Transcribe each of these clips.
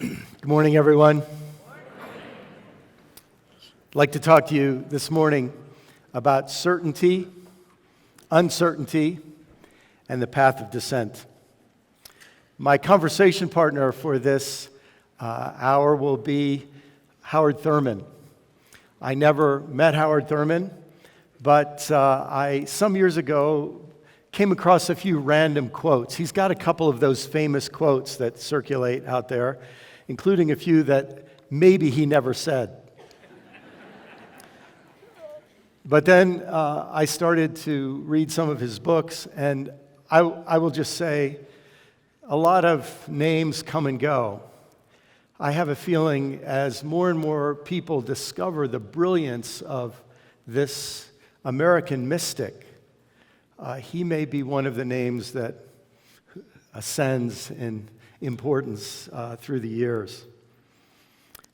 Good morning, everyone. I'd like to talk to you this morning about certainty, uncertainty, and the path of descent. My conversation partner for this hour will be Howard Thurman. I never met Howard Thurman, but I, some years ago, came across a few random quotes. He's got a couple of those famous quotes that circulate out there, including a few that maybe he never said. But then I started to read some of his books, and I will just say a lot of names come and go. I have a feeling as more and more people discover the brilliance of this American mystic, he may be one of the names that ascends in importance through the years.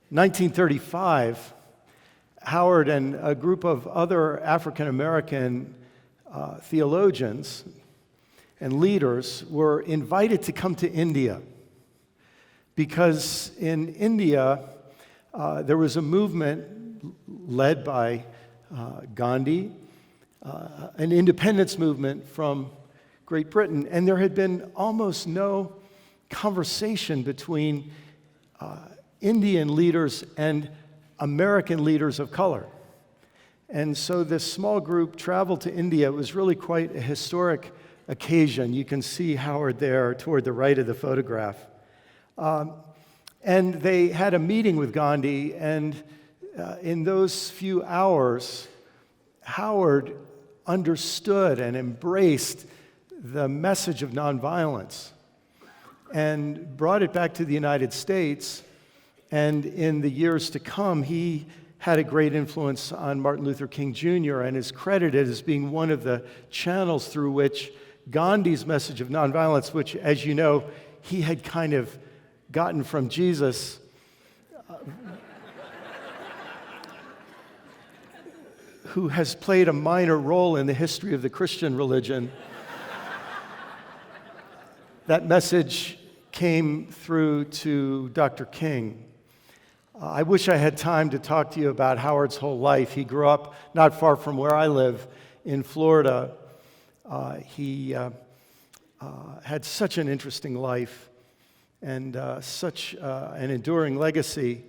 1935, Howard and a group of other African American theologians and leaders were invited to come to India because in India there was a movement led by Gandhi, an independence movement from Great Britain, and there had been almost no conversation between Indian leaders and American leaders of color. And so this small group traveled to India. It was really quite a historic occasion. You can see Howard there toward the right of the photograph. And they had a meeting with Gandhi, and in those few hours, Howard understood and embraced the message of nonviolence and brought it back to the United States. And in the years to come, he had a great influence on Martin Luther King Jr. and is credited as being one of the channels through which Gandhi's message of nonviolence, which, as you know, he had kind of gotten from Jesus, who has played a minor role in the history of the Christian religion. That message came through to Dr. King. I wish I had time to talk to you about Howard's whole life. He grew up not far from where I live in Florida. He had such an interesting life and such an enduring legacy.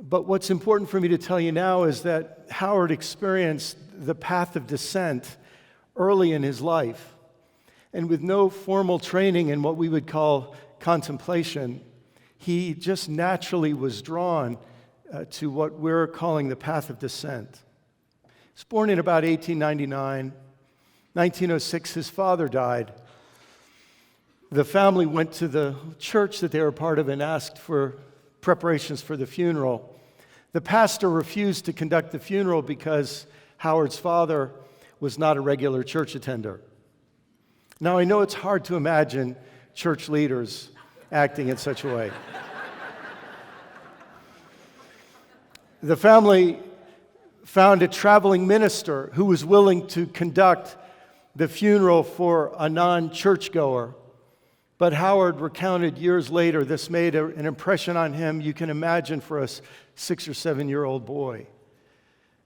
But what's important for me to tell you now is that Howard experienced the path of descent early in his life. And with no formal training in what we would call contemplation, he just naturally was drawn to what we're calling the path of descent. He was born in about 1899. 1906, his father died. The family went to the church that they were part of and asked for preparations for the funeral. The pastor refused to conduct the funeral because Howard's father was not a regular church attender. Now, I know it's hard to imagine church leaders acting in such a way. The family found a traveling minister who was willing to conduct the funeral for a non-churchgoer. But Howard recounted years later, this made an impression on him you can imagine for a 6 or 7-year-old boy.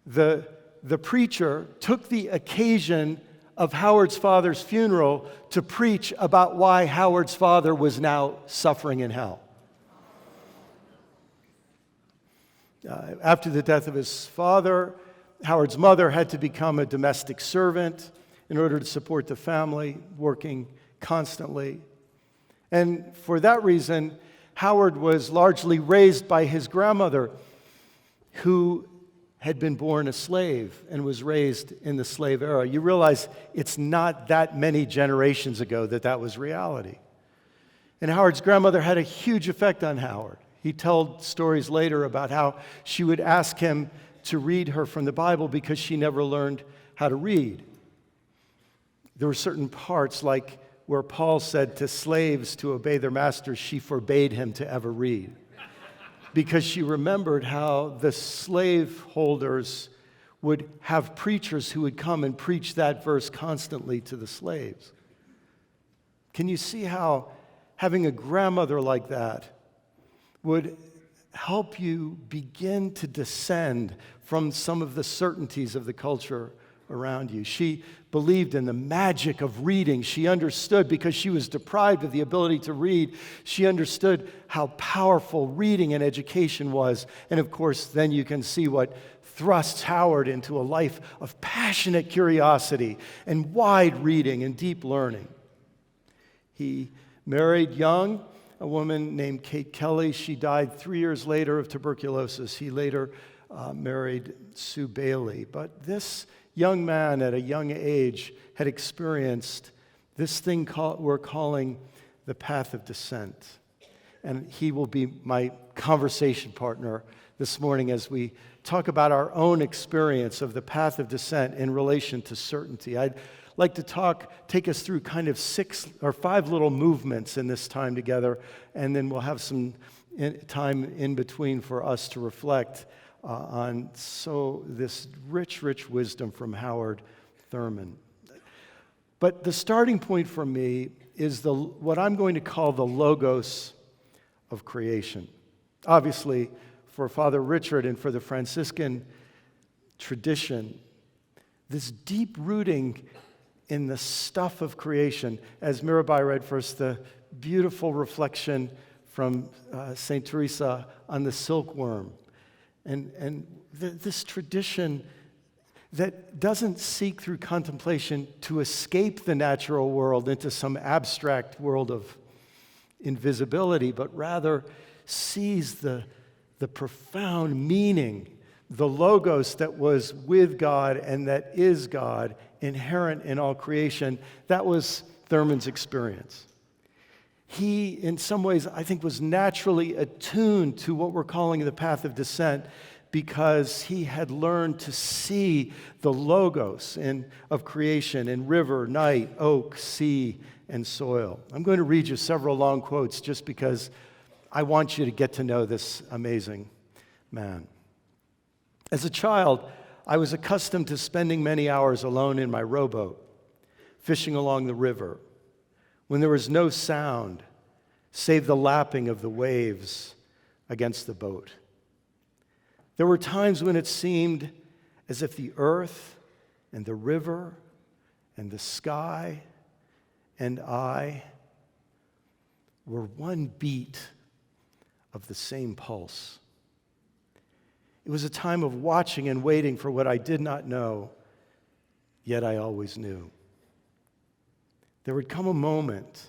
The preacher took the occasion of Howard's father's funeral to preach about why Howard's father was now suffering in hell. After the death of his father, Howard's mother had to become a domestic servant in order to support the family, working constantly. And for that reason, Howard was largely raised by his grandmother, who had been born a slave and was raised in the slave era. You realize it's not that many generations ago that was reality. And Howard's grandmother had a huge effect on Howard. He told stories later about how she would ask him to read her from the Bible because she never learned how to read. There were certain parts, like where Paul said to slaves to obey their masters, she forbade him to ever read, because she remembered how the slaveholders would have preachers who would come and preach that verse constantly to the slaves. Can you see how having a grandmother like that would help you begin to descend from some of the certainties of the culture around you. She believed in the magic of reading. She understood, because she was deprived of the ability to read, she understood how powerful reading and education was. And of course, then you can see what thrusts Howard into a life of passionate curiosity and wide reading and deep learning. He married young, a woman named Kate Kelly. She died 3 years later of tuberculosis. He later married Sue Bailey. But this young man at a young age had experienced this thing we're calling the path of descent. And he will be my conversation partner this morning as we talk about our own experience of the path of descent in relation to certainty. I'd like to take us through kind of 6 or 5 little movements in this time together, and then we'll have some time in between for us to reflect on this rich wisdom from Howard Thurman. But the starting point for me is what I'm going to call the logos of creation. Obviously, for Father Richard and for the Franciscan tradition, this deep rooting in the stuff of creation, as Mirabai read first, the beautiful reflection from St. Teresa on the silkworm. And this tradition that doesn't seek through contemplation to escape the natural world into some abstract world of invisibility, but rather sees the profound meaning, the logos that was with God and that is God, inherent in all creation. That was Thurman's experience. He, in some ways, I think, was naturally attuned to what we're calling the path of descent because he had learned to see the logos of creation in river, night, oak, sea, and soil. I'm going to read you several long quotes just because I want you to get to know this amazing man. As a child, I was accustomed to spending many hours alone in my rowboat, fishing along the river, when there was no sound save the lapping of the waves against the boat. There were times when it seemed as if the earth and the river and the sky and I were one beat of the same pulse. It was a time of watching and waiting for what I did not know, yet I always knew. There would come a moment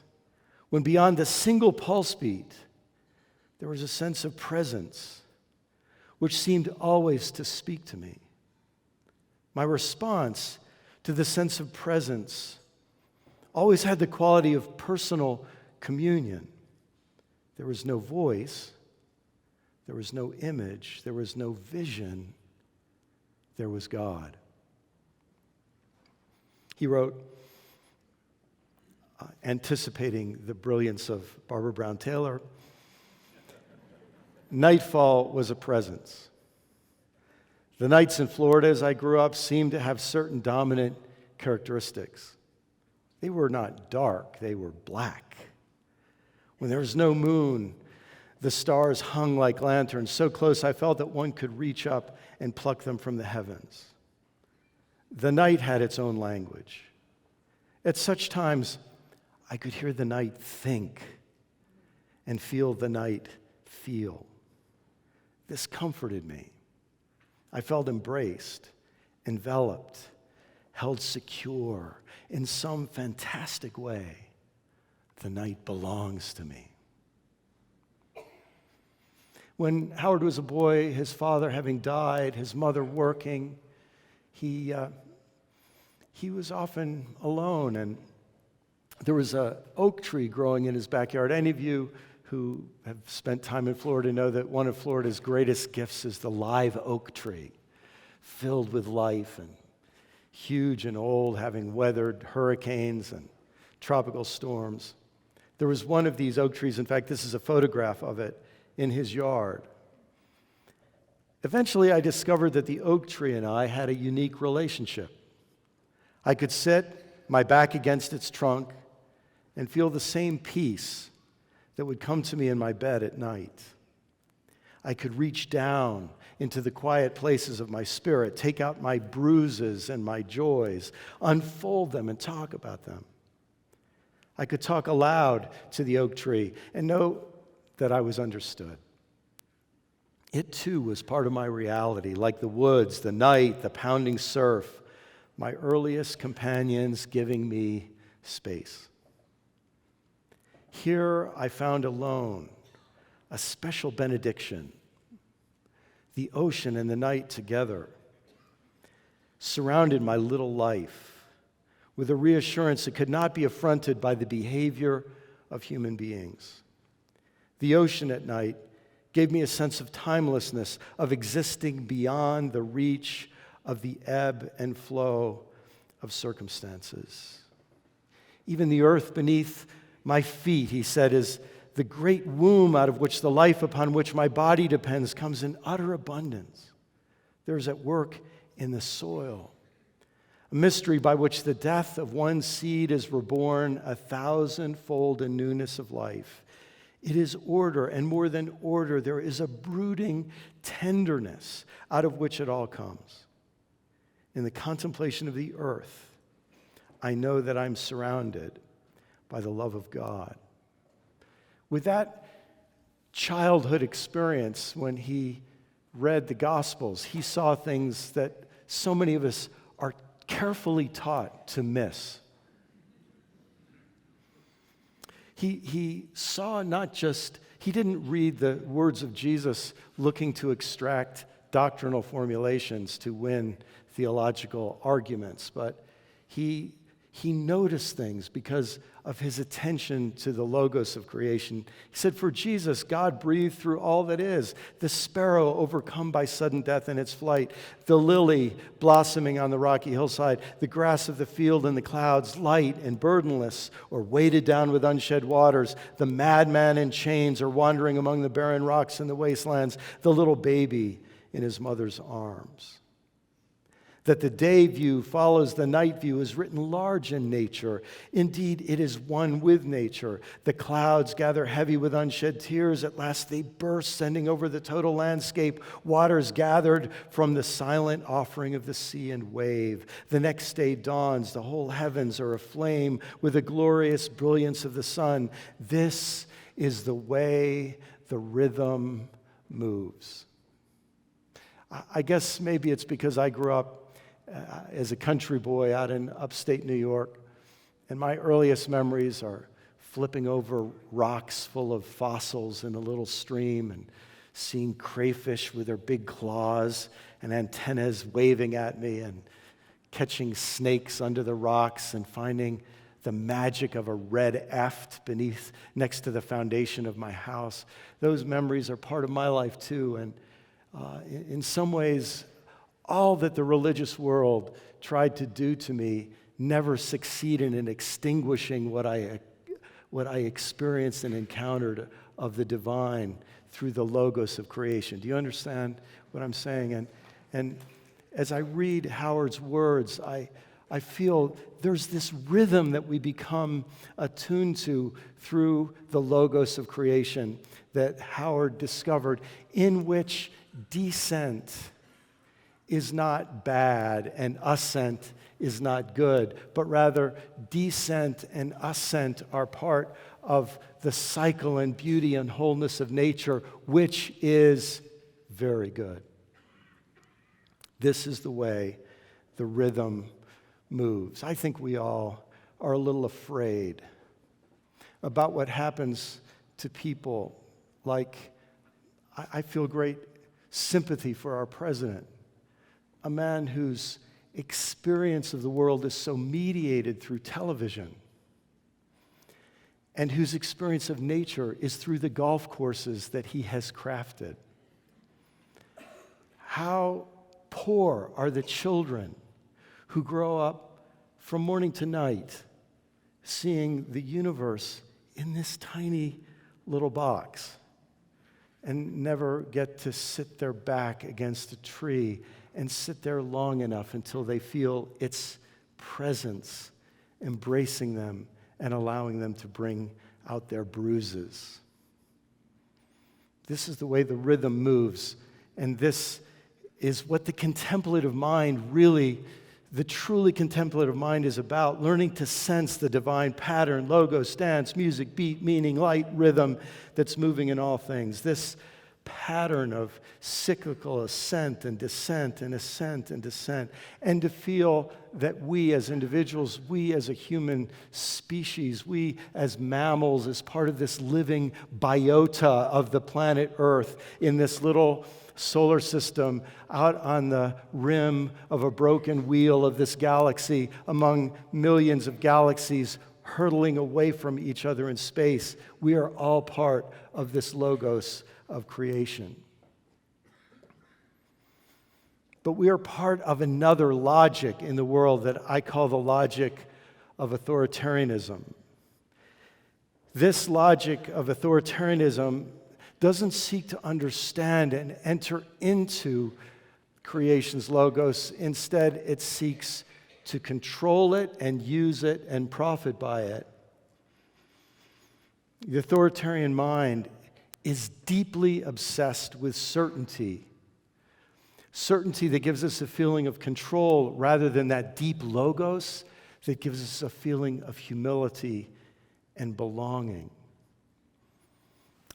when beyond a single pulse beat, there was a sense of presence which seemed always to speak to me. My response to the sense of presence always had the quality of personal communion. There was no voice, there was no image, there was no vision, there was God. He wrote, anticipating the brilliance of Barbara Brown Taylor, nightfall was a presence. The nights in Florida as I grew up seemed to have certain dominant characteristics. They were not dark, they were black. When there was no moon, the stars hung like lanterns, so close I felt that one could reach up and pluck them from the heavens. The night had its own language. At such times, I could hear the night think and feel the night feel. This comforted me. I felt embraced, enveloped, held secure in some fantastic way. The night belongs to me. When Howard was a boy, his father having died, his mother working, he was often alone, and there was an oak tree growing in his backyard. Any of you who have spent time in Florida know that one of Florida's greatest gifts is the live oak tree, filled with life and huge and old, having weathered hurricanes and tropical storms. There was one of these oak trees, in fact, this is a photograph of it, in his yard. Eventually, I discovered that the oak tree and I had a unique relationship. I could sit my back against its trunk and feel the same peace that would come to me in my bed at night. I could reach down into the quiet places of my spirit, take out my bruises and my joys, unfold them and talk about them. I could talk aloud to the oak tree and know that I was understood. It too was part of my reality, like the woods, the night, the pounding surf, my earliest companions giving me space. Here I found alone a special benediction, the ocean and the night together, surrounded my little life with a reassurance that could not be affronted by the behavior of human beings. The ocean at night gave me a sense of timelessness, of existing beyond the reach of the ebb and flow of circumstances. Even the earth beneath my feet, he said, is the great womb out of which the life upon which my body depends comes in utter abundance. There's at work in the soil a mystery by which the death of one seed is reborn 1,000-fold in newness of life. It is order, and more than order, there is a brooding tenderness out of which it all comes. In the contemplation of the earth, I know that I'm surrounded by the love of God. With that childhood experience, when he read the Gospels, he saw things that so many of us are carefully taught to miss. He saw not just, he didn't read the words of Jesus looking to extract doctrinal formulations to win theological arguments, but he noticed things because of his attention to the logos of creation. He said, for Jesus, God breathed through all that is. The sparrow overcome by sudden death in its flight, the lily blossoming on the rocky hillside, the grass of the field and the clouds, light and burdenless or weighted down with unshed waters, the madman in chains or wandering among the barren rocks in the wastelands, the little baby in his mother's arms. That the day view follows the night view is written large in nature. Indeed, it is one with nature. The clouds gather heavy with unshed tears. At last they burst, sending over the total landscape waters gathered from the silent offering of the sea and wave. The next day dawns. The whole heavens are aflame with the glorious brilliance of the sun. This is the way the rhythm moves. I guess maybe it's because I grew up as a country boy out in upstate New York, and my earliest memories are flipping over rocks full of fossils in a little stream and seeing crayfish with their big claws and antennas waving at me, and catching snakes under the rocks and finding the magic of a red eft next to the foundation of my house. Those memories are part of my life too, and in some ways, all that the religious world tried to do to me never succeeded in extinguishing what I experienced and encountered of the divine through the logos of creation. Do you understand what I'm saying? And as I read Howard's words, I feel there's this rhythm that we become attuned to through the logos of creation that Howard discovered, in which descent is not bad and ascent is not good, but rather descent and ascent are part of the cycle and beauty and wholeness of nature, which is very good. This is the way the rhythm moves. I think we all are a little afraid about what happens to people. Like, I feel great sympathy for our president, a man whose experience of the world is so mediated through television, and whose experience of nature is through the golf courses that he has crafted. How poor are the children who grow up from morning to night seeing the universe in this tiny little box and never get to sit their back against a tree and sit there long enough until they feel its presence embracing them and allowing them to bring out their bruises. This is the way the rhythm moves. And this is what the contemplative mind really, the truly contemplative mind is about, learning to sense the divine pattern, logos, dance, music, beat, meaning, light, rhythm that's moving in all things. This pattern of cyclical ascent and descent and ascent and descent, and to feel that we as individuals, we as a human species, we as mammals, as part of this living biota of the planet Earth in this little solar system out on the rim of a broken wheel of this galaxy among millions of galaxies hurtling away from each other in space. We are all part of this logos of creation. But we are part of another logic in the world that I call the logic of authoritarianism. This logic of authoritarianism doesn't seek to understand and enter into creation's logos. Instead, it seeks to control it and use it and profit by it. The authoritarian mind is deeply obsessed with certainty. Certainty that gives us a feeling of control rather than that deep logos that gives us a feeling of humility and belonging.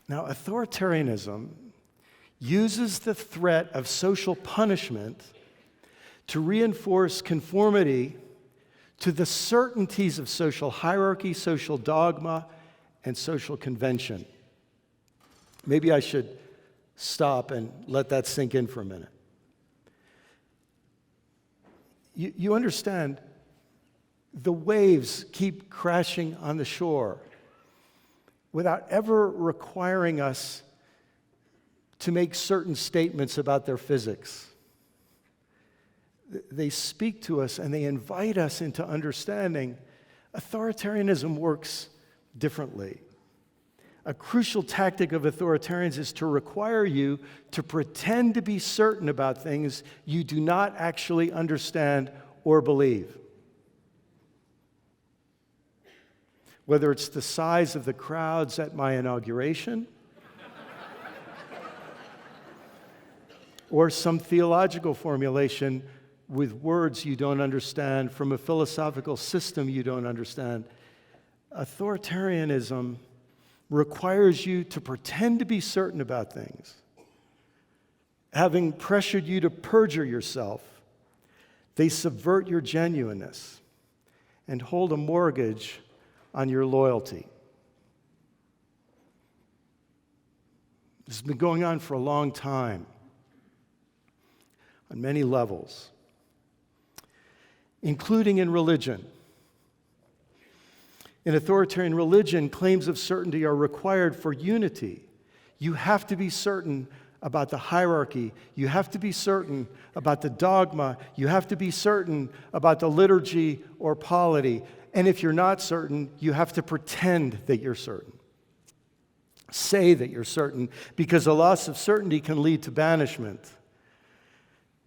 Now, authoritarianism uses the threat of social punishment to reinforce conformity to the certainties of social hierarchy, social dogma, and social convention. Maybe I should stop and let that sink in for a minute. You understand, the waves keep crashing on the shore without ever requiring us to make certain statements about their physics. They speak to us and they invite us into understanding. Authoritarianism works differently. A crucial tactic of authoritarians is to require you to pretend to be certain about things you do not actually understand or believe. Whether it's the size of the crowds at my inauguration, or some theological formulation with words you don't understand from a philosophical system you don't understand, authoritarianism requires you to pretend to be certain about things. Having pressured you to perjure yourself, they subvert your genuineness and hold a mortgage on your loyalty. This has been going on for a long time on many levels, including in religion. In authoritarian religion, claims of certainty are required for unity. You have to be certain about the hierarchy. You have to be certain about the dogma. You have to be certain about the liturgy or polity. And if you're not certain, you have to pretend that you're certain. Say that you're certain, because a loss of certainty can lead to banishment.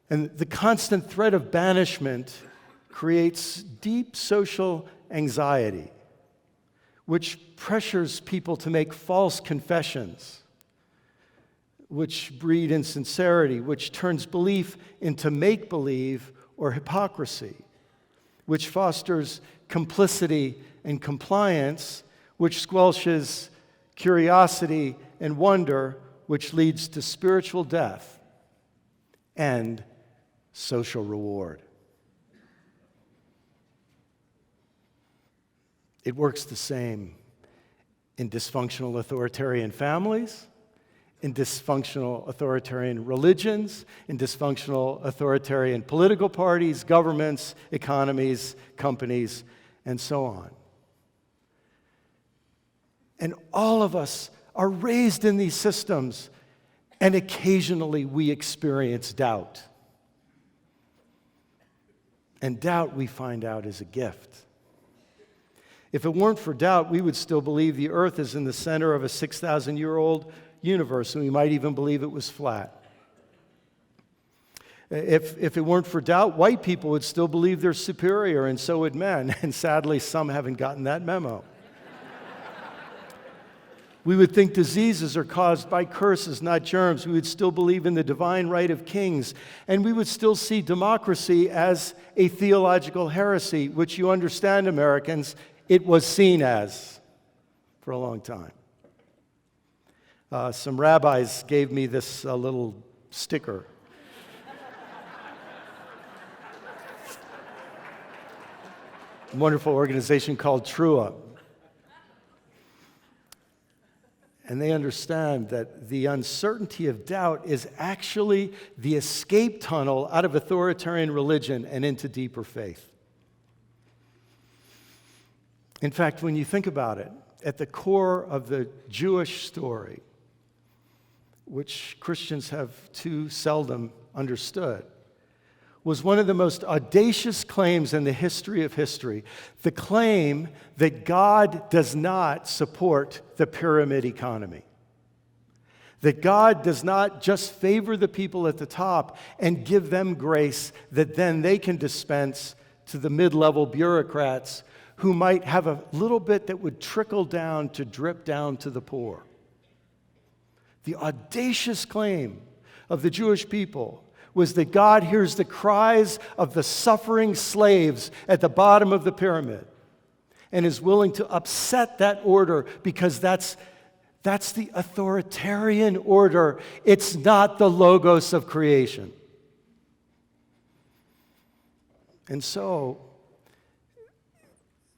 And the constant threat of banishment creates deep social anxiety, which pressures people to make false confessions, which breed insincerity, which turns belief into make-believe or hypocrisy, which fosters complicity and compliance, which squelches curiosity and wonder, which leads to spiritual death and social reward. It works the same in dysfunctional authoritarian families, in dysfunctional authoritarian religions, in dysfunctional authoritarian political parties, governments, economies, companies, and so on. And all of us are raised in these systems, and occasionally we experience doubt. And doubt, we find out, is a gift. If it weren't for doubt, we would still believe the earth is in the center of a 6,000-year-old universe, and we might even believe it was flat. If it weren't for doubt, white people would still believe they're superior, and so would men. And sadly, some haven't gotten that memo. We would think diseases are caused by curses, not germs. We would still believe in the divine right of kings. And we would still see democracy as a theological heresy, which you understand, Americans, it was seen as for a long time. Some rabbis gave me this little sticker. A wonderful organization called Trua. And they understand that the uncertainty of doubt is actually the escape tunnel out of authoritarian religion and into deeper faith. In fact, when you think about it, at the core of the Jewish story, which Christians have too seldom understood, was one of the most audacious claims in the history of history, the claim that God does not support the pyramid economy. That God does not just favor the people at the top and give them grace that then they can dispense to the mid-level bureaucrats who might have a little bit that would trickle down to drip down to the poor. The audacious claim of the Jewish people was that God hears the cries of the suffering slaves at the bottom of the pyramid and is willing to upset that order because that's the authoritarian order. It's not the logos of creation. And so,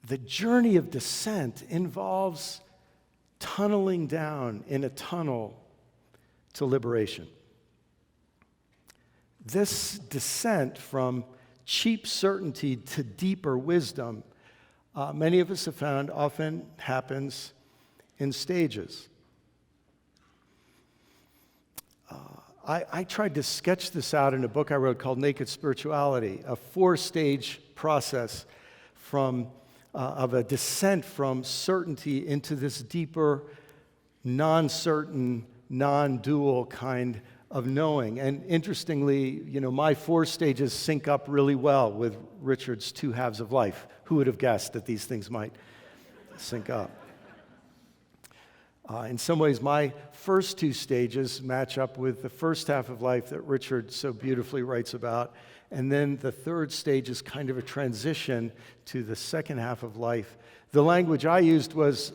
the journey of descent involves tunneling down in a tunnel to liberation. This descent from cheap certainty to deeper wisdom, many of us have found, often happens in stages. I tried to sketch this out in a book I wrote called Naked Spirituality, a 4-stage process of a descent from certainty into this deeper, non-certain, non-dual kind of knowing. And interestingly, my 4 stages sync up really well with Richard's 2 halves of life. Who would have guessed that these things might sync up? In some ways, my first 2 stages match up with the first half of life that Richard so beautifully writes about. And then the 3rd stage is kind of a transition to the second half of life. The language I used was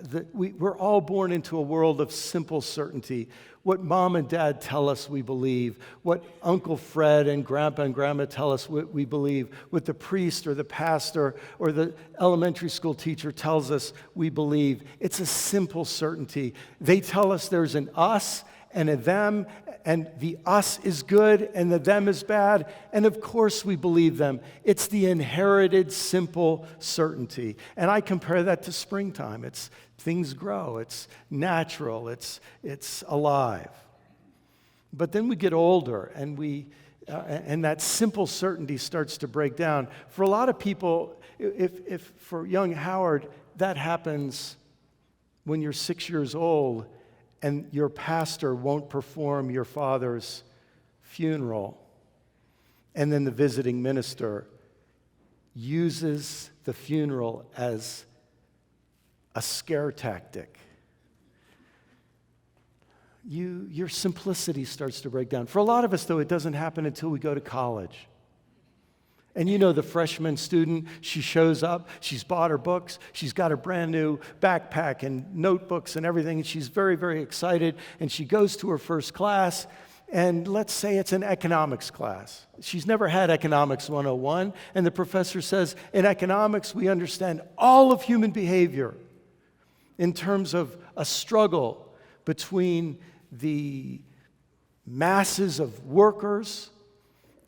that we're all born into a world of simple certainty. What mom and dad tell us we believe, what Uncle Fred and Grandma tell us we believe, what the priest or the pastor or the elementary school teacher tells us we believe. It's a simple certainty. They tell us there's an us and a them, and the us is good and the them is bad, and of course we believe them. It's the inherited simple certainty. And I compare that to springtime. Things grow, it's natural, it's alive. But then we get older and and that simple certainty starts to break down. For a lot of people, if for young Howard, that happens when you're 6 years old and your pastor won't perform your father's funeral, and then the visiting minister uses the funeral as a scare tactic. Your simplicity starts to break down. For a lot of us, though, it doesn't happen until we go to college. And the freshman student, she shows up, she's bought her books, she's got a brand new backpack and notebooks and everything, and she's very, very excited, and she goes to her first class, and let's say it's an economics class. She's never had Economics 101, and the professor says, in economics, we understand all of human behavior in terms of a struggle between the masses of workers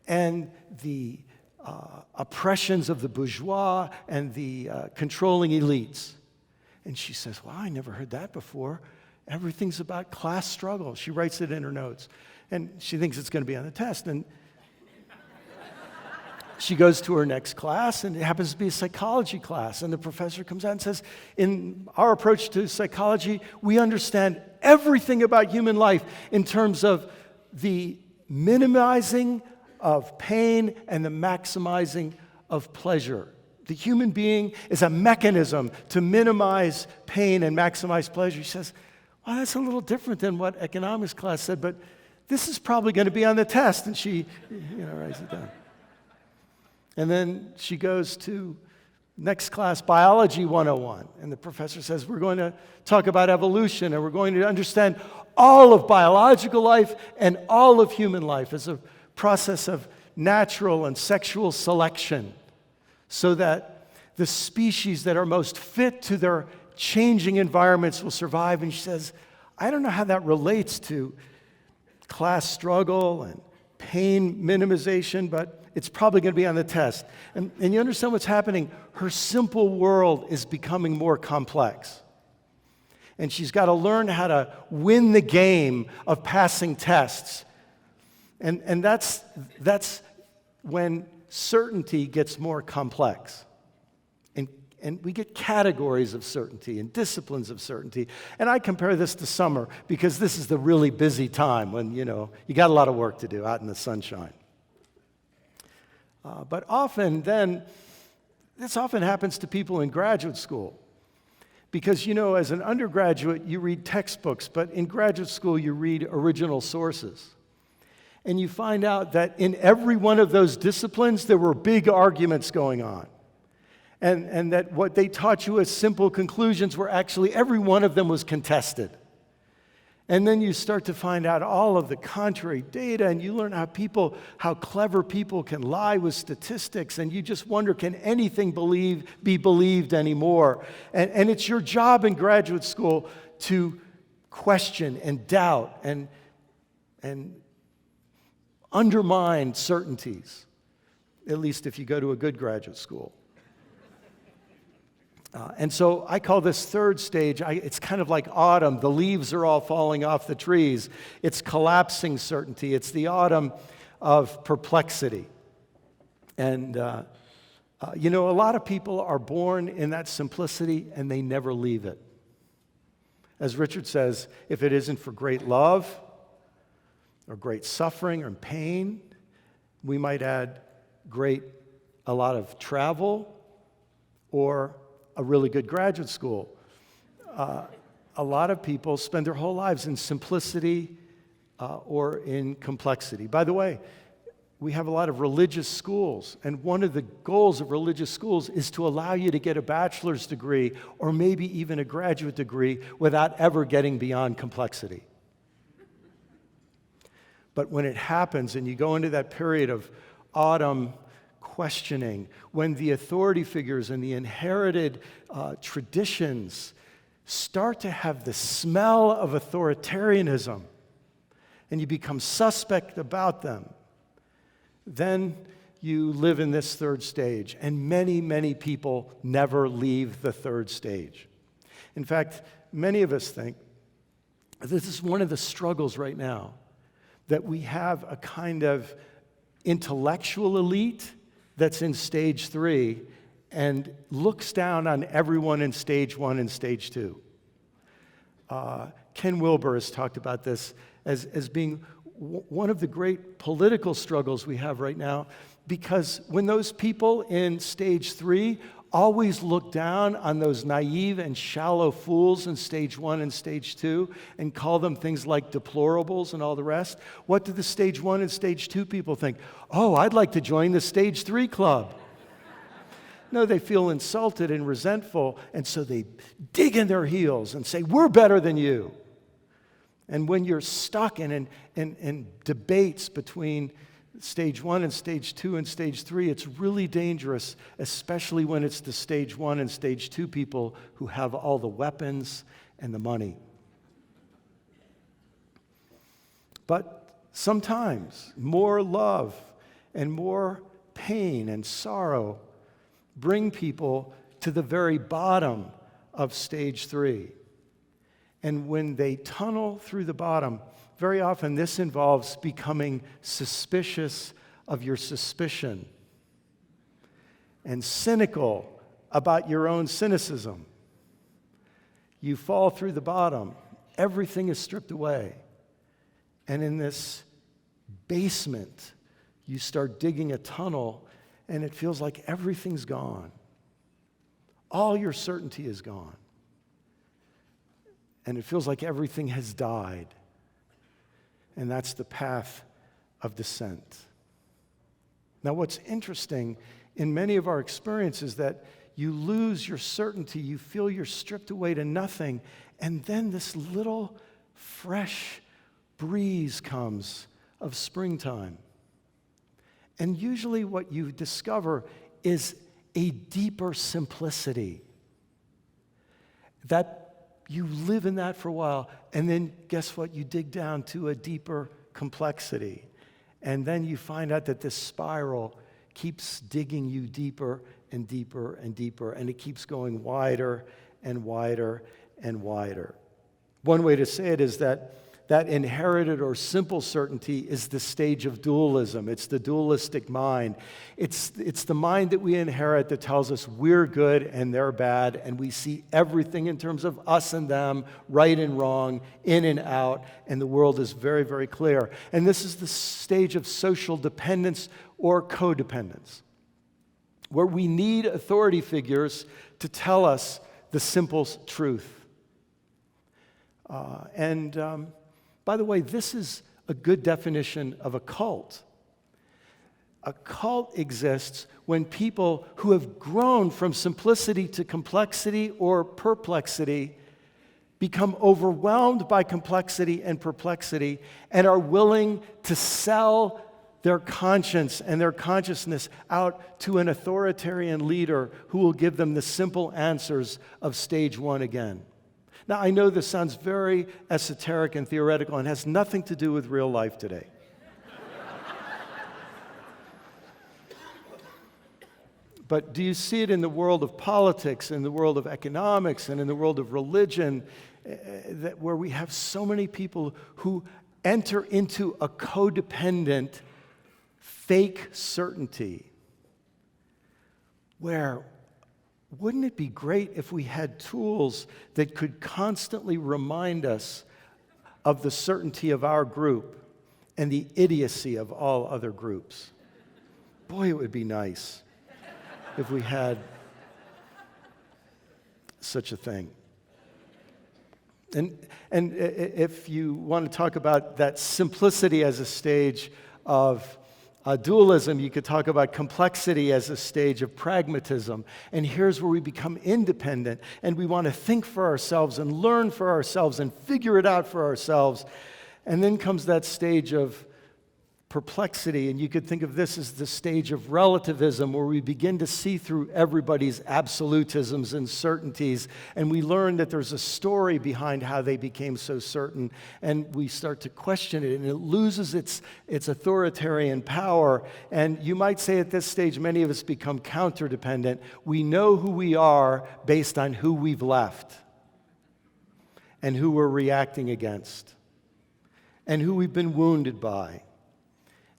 and the oppressions of the bourgeois and the controlling elites. And she says, well, I never heard that before. Everything's about class struggle. She writes it in her notes. And she thinks it's going to be on the test. And she goes to her next class, and it happens to be a psychology class. And the professor comes out and says, in our approach to psychology, we understand everything about human life in terms of the minimizing of pain and the maximizing of pleasure. The human being is a mechanism to minimize pain and maximize pleasure. She says, oh, that's a little different than what economics class said, but this is probably going to be on the test. And she, writes it down. And then she goes to next class, Biology 101. And the professor says, we're going to talk about evolution, and we're going to understand all of biological life and all of human life as a process of natural and sexual selection, so that the species that are most fit to their changing environments will survive. And she says, I don't know how that relates to class struggle and pain minimization, but it's probably going to be on the test. And you understand what's happening? Her simple world is becoming more complex. And she's got to learn how to win the game of passing tests. And that's when certainty gets more complex. And we get categories of certainty and disciplines of certainty. And I compare this to summer because this is the really busy time when, you got a lot of work to do out in the sunshine. But often then, this often happens to people in graduate school. Because, as an undergraduate, you read textbooks, but in graduate school, you read original sources. And you find out that in every one of those disciplines, there were big arguments going on. And that what they taught you as simple conclusions were actually, every one of them was contested. And then you start to find out all of the contrary data, and you learn how clever people can lie with statistics, and you just wonder, can anything be believed anymore? And it's your job in graduate school to question and doubt and undermine certainties, at least if you go to a good graduate school. And so I call this third stage, it's kind of like autumn. The leaves are all falling off the trees. It's collapsing certainty. It's the autumn of perplexity. And, a lot of people are born in that simplicity and they never leave it. As Richard says, if it isn't for great love or great suffering or pain, we might add a lot of travel or a really good graduate school. A lot of people spend their whole lives in simplicity or in complexity. By the way, we have a lot of religious schools, and one of the goals of religious schools is to allow you to get a bachelor's degree or maybe even a graduate degree without ever getting beyond complexity. But when it happens and you go into that period of autumn questioning, when the authority figures and the inherited traditions start to have the smell of authoritarianism and you become suspect about them, then you live in this third stage. And many, many people never leave the third stage. In fact, many of us think this is one of the struggles right now, that we have a kind of intellectual elite that's in stage 3 and looks down on everyone in stage 1 and stage 2. Ken Wilber has talked about this as being one of the great political struggles we have right now, because when those people in stage 3 always look down on those naive and shallow fools in stage 1 and stage 2 and call them things like deplorables and all the rest, what do the stage 1 and stage 2 people think? Oh, I'd like to join the stage 3 club. No, they feel insulted and resentful, and so they dig in their heels and say, we're better than you. And when you're stuck in debates between stage 1 and stage 2 and stage 3, it's really dangerous, especially when it's the stage 1 and stage 2 people who have all the weapons and the money. But sometimes more love and more pain and sorrow bring people to the very bottom of stage 3. And when they tunnel through the bottom, very often this involves becoming suspicious of your suspicion and cynical about your own cynicism. You fall through the bottom. Everything is stripped away. And in this basement, you start digging a tunnel, and it feels like everything's gone. All your certainty is gone. and it feels like everything has died. And that's the path of descent. Now, what's interesting in many of our experiences is that you lose your certainty, you feel you're stripped away to nothing, and then this little fresh breeze comes of springtime. And usually what you discover is a deeper simplicity. That you live in that for a while, and then guess what? You dig down to a deeper complexity. And then you find out that this spiral keeps digging you deeper and deeper and deeper, and it keeps going wider and wider and wider. One way to say it is that inherited or simple certainty is the stage of dualism. It's the dualistic mind. It's the mind that we inherit that tells us we're good and they're bad, and we see everything in terms of us and them, right and wrong, in and out, and the world is very, very clear. And this is the stage of social dependence or codependence, where we need authority figures to tell us the simple truth. By the way, this is a good definition of a cult. A cult exists when people who have grown from simplicity to complexity or perplexity become overwhelmed by complexity and perplexity and are willing to sell their conscience and their consciousness out to an authoritarian leader who will give them the simple answers of stage one again. Now, I know this sounds very esoteric and theoretical and has nothing to do with real life today. But do you see it in the world of politics, in the world of economics, and in the world of religion, where we have so many people who enter into a codependent, fake certainty, where wouldn't it be great if we had tools that could constantly remind us of the certainty of our group and the idiocy of all other groups? Boy, it would be nice if we had such a thing. And if you want to talk about that simplicity as a stage of dualism, you could talk about complexity as a stage of pragmatism. And here's where we become independent, and we want to think for ourselves and learn for ourselves and figure it out for ourselves. And then comes that stage of perplexity, and you could think of this as the stage of relativism, where we begin to see through everybody's absolutisms and certainties, and we learn that there's a story behind how they became so certain, and we start to question it, and it loses its authoritarian power. And you might say at this stage, many of us become counterdependent. We know who we are based on who we've left, and who we're reacting against, and who we've been wounded by,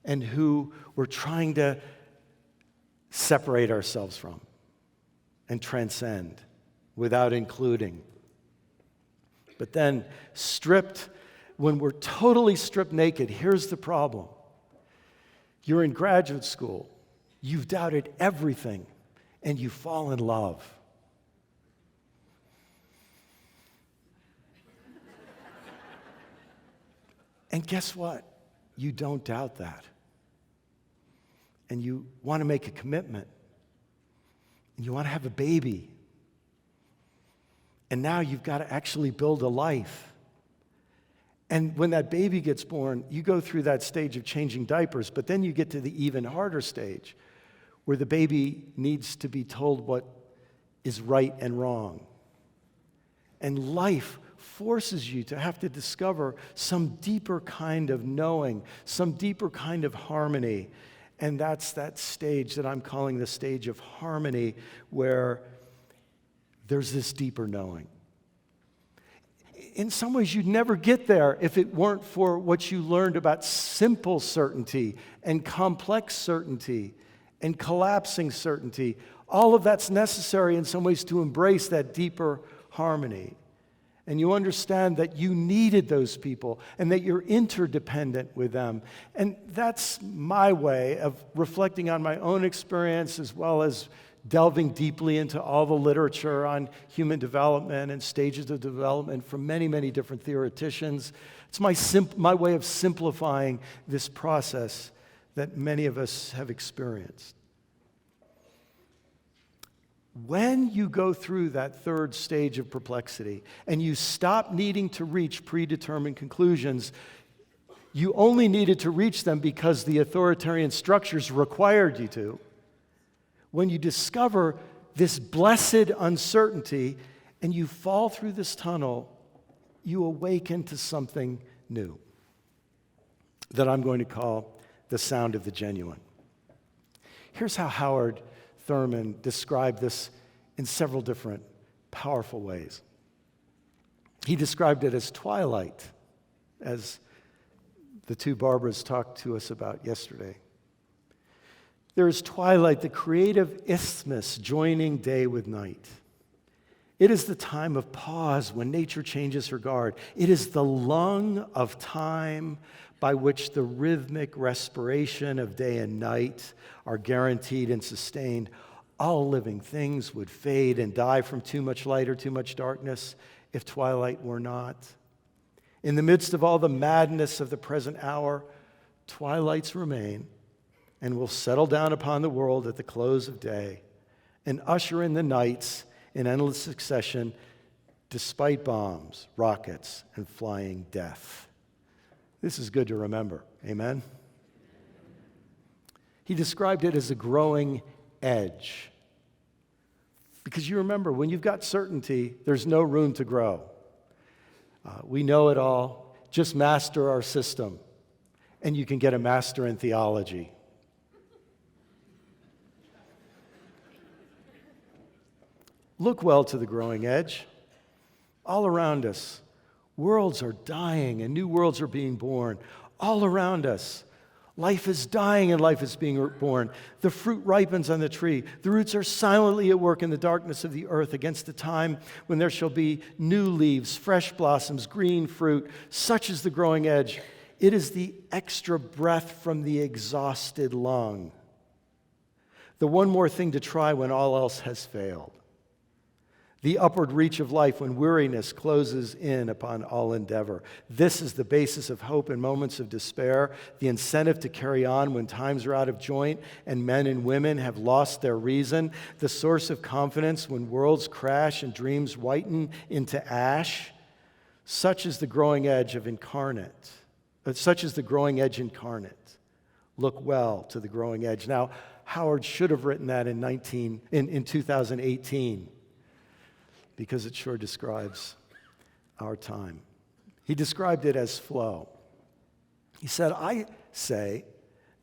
and who we're trying to separate ourselves from and transcend without including. But then stripped, when we're totally stripped naked, here's the problem. You're in graduate school, you've doubted everything, and you fall in love. And guess what? You don't doubt that. And you want to make a commitment. And you want to have a baby. And now you've got to actually build a life. And when that baby gets born, you go through that stage of changing diapers, but then you get to the even harder stage where the baby needs to be told what is right and wrong. And life forces you to have to discover some deeper kind of knowing, some deeper kind of harmony. And that's that stage that I'm calling the stage of harmony, where there's this deeper knowing. In some ways, you'd never get there if it weren't for what you learned about simple certainty and complex certainty and collapsing certainty. All of that's necessary in some ways to embrace that deeper harmony. And you understand that you needed those people and that you're interdependent with them. And that's my way of reflecting on my own experience, as well as delving deeply into all the literature on human development and stages of development from many, many different theoreticians. It's my way of simplifying this process that many of us have experienced. When you go through that third stage of perplexity and you stop needing to reach predetermined conclusions, you only needed to reach them because the authoritarian structures required you to. When you discover this blessed uncertainty and you fall through this tunnel, you awaken to something new that I'm going to call the sound of the genuine. Here's how Howard Thurman described this in several different powerful ways. He described it as twilight, as the two Barbaras talked to us about yesterday. There is twilight, the creative isthmus joining day with night. It is the time of pause when nature changes her guard. It is the lung of time by which the rhythmic respiration of day and night are guaranteed and sustained. All living things would fade and die from too much light or too much darkness if twilight were not. In the midst of all the madness of the present hour, twilights remain and will settle down upon the world at the close of day and usher in the nights in endless succession, despite bombs, rockets, and flying death. This is good to remember. Amen? He described it as a growing edge. Because you remember, when you've got certainty, there's no room to grow. We know it all. Just master our system, and you can get a master in theology. Look well to the growing edge. All around us, worlds are dying and new worlds are being born. All around us, life is dying and life is being born. The fruit ripens on the tree. The roots are silently at work in the darkness of the earth against the time when there shall be new leaves, fresh blossoms, green fruit. Such is the growing edge. It is the extra breath from the exhausted lung. The one more thing to try when all else has failed. The upward reach of life when weariness closes in upon all endeavor. This is the basis of hope in moments of despair, the incentive to carry on when times are out of joint and men and women have lost their reason, the source of confidence when worlds crash and dreams whiten into ash. Such is the growing edge incarnate. Look well to the growing edge. Now, Howard should have written that in 2018. Because it sure describes our time. He described it as flow. He said, I say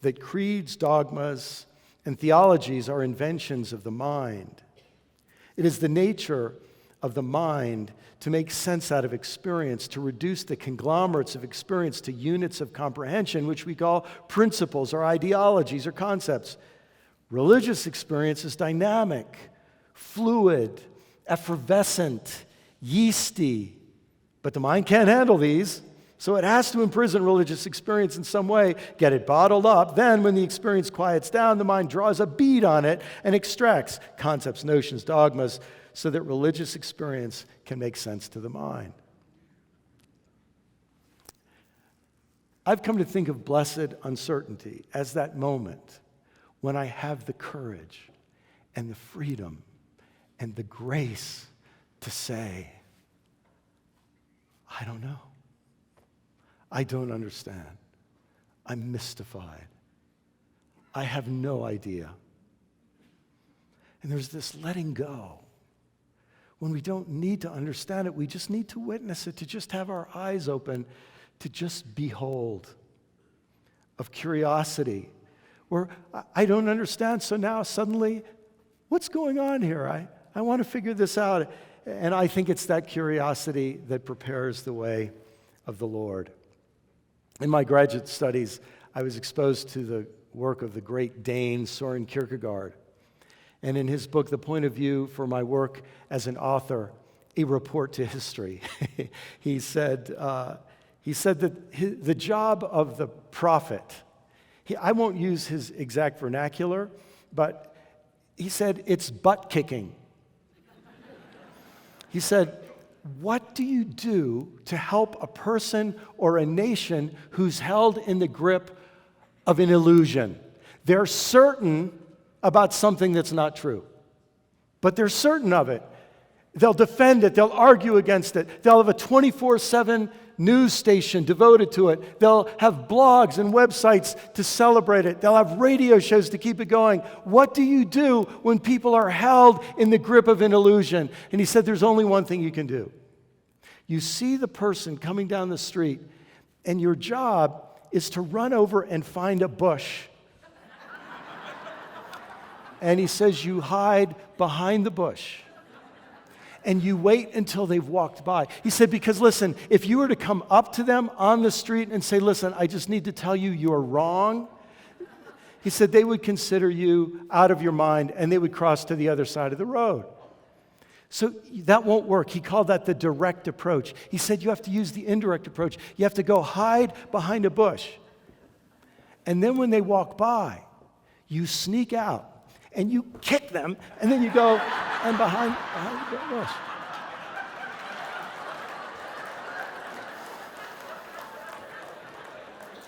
that creeds, dogmas, and theologies are inventions of the mind. It is the nature of the mind to make sense out of experience, to reduce the conglomerates of experience to units of comprehension, which we call principles or ideologies or concepts. Religious experience is dynamic, fluid, effervescent, yeasty, but the mind can't handle these, so it has to imprison religious experience in some way, get it bottled up. Then, when the experience quiets down, the mind draws a bead on it and extracts concepts, notions, dogmas, so that religious experience can make sense to the mind. I've come to think of blessed uncertainty as that moment when I have the courage and the freedom and the grace to say, I don't know. I don't understand. I'm mystified. I have no idea. And there's this letting go. When we don't need to understand it, we just need to witness it, to just have our eyes open, to just behold, of curiosity. Or, I don't understand, so now suddenly, what's going on here? I want to figure this out. And I think it's that curiosity that prepares the way of the Lord. In my graduate studies, I was exposed to the work of the great Dane Søren Kierkegaard. And in his book, The Point of View for My Work as an Author, A Report to History, he said that the job of the prophet, I won't use his exact vernacular, but He said, it's butt kicking. He said, what do you do to help a person or a nation who's held in the grip of an illusion? They're certain about something that's not true, but they're certain of it. They'll defend it. They'll argue against it. They'll have a 24/7 news station devoted to it. They'll have blogs and websites to celebrate it. They'll have radio shows to keep it going. What do you do when people are held in the grip of an illusion? And he said, there's only one thing you can do. You see the person coming down the street, and your job is to run over and find a bush. And he says, you hide behind the bush. And you wait until they've walked by. He said, because listen, if you were to come up to them on the street and say, listen, I just need to tell you you're wrong, he said they would consider you out of your mind and they would cross to the other side of the road. So that won't work. He called that the direct approach. He said you have to use the indirect approach. You have to go hide behind a bush. And then when they walk by, you sneak out. And you kick them, and then you go and behind the bush.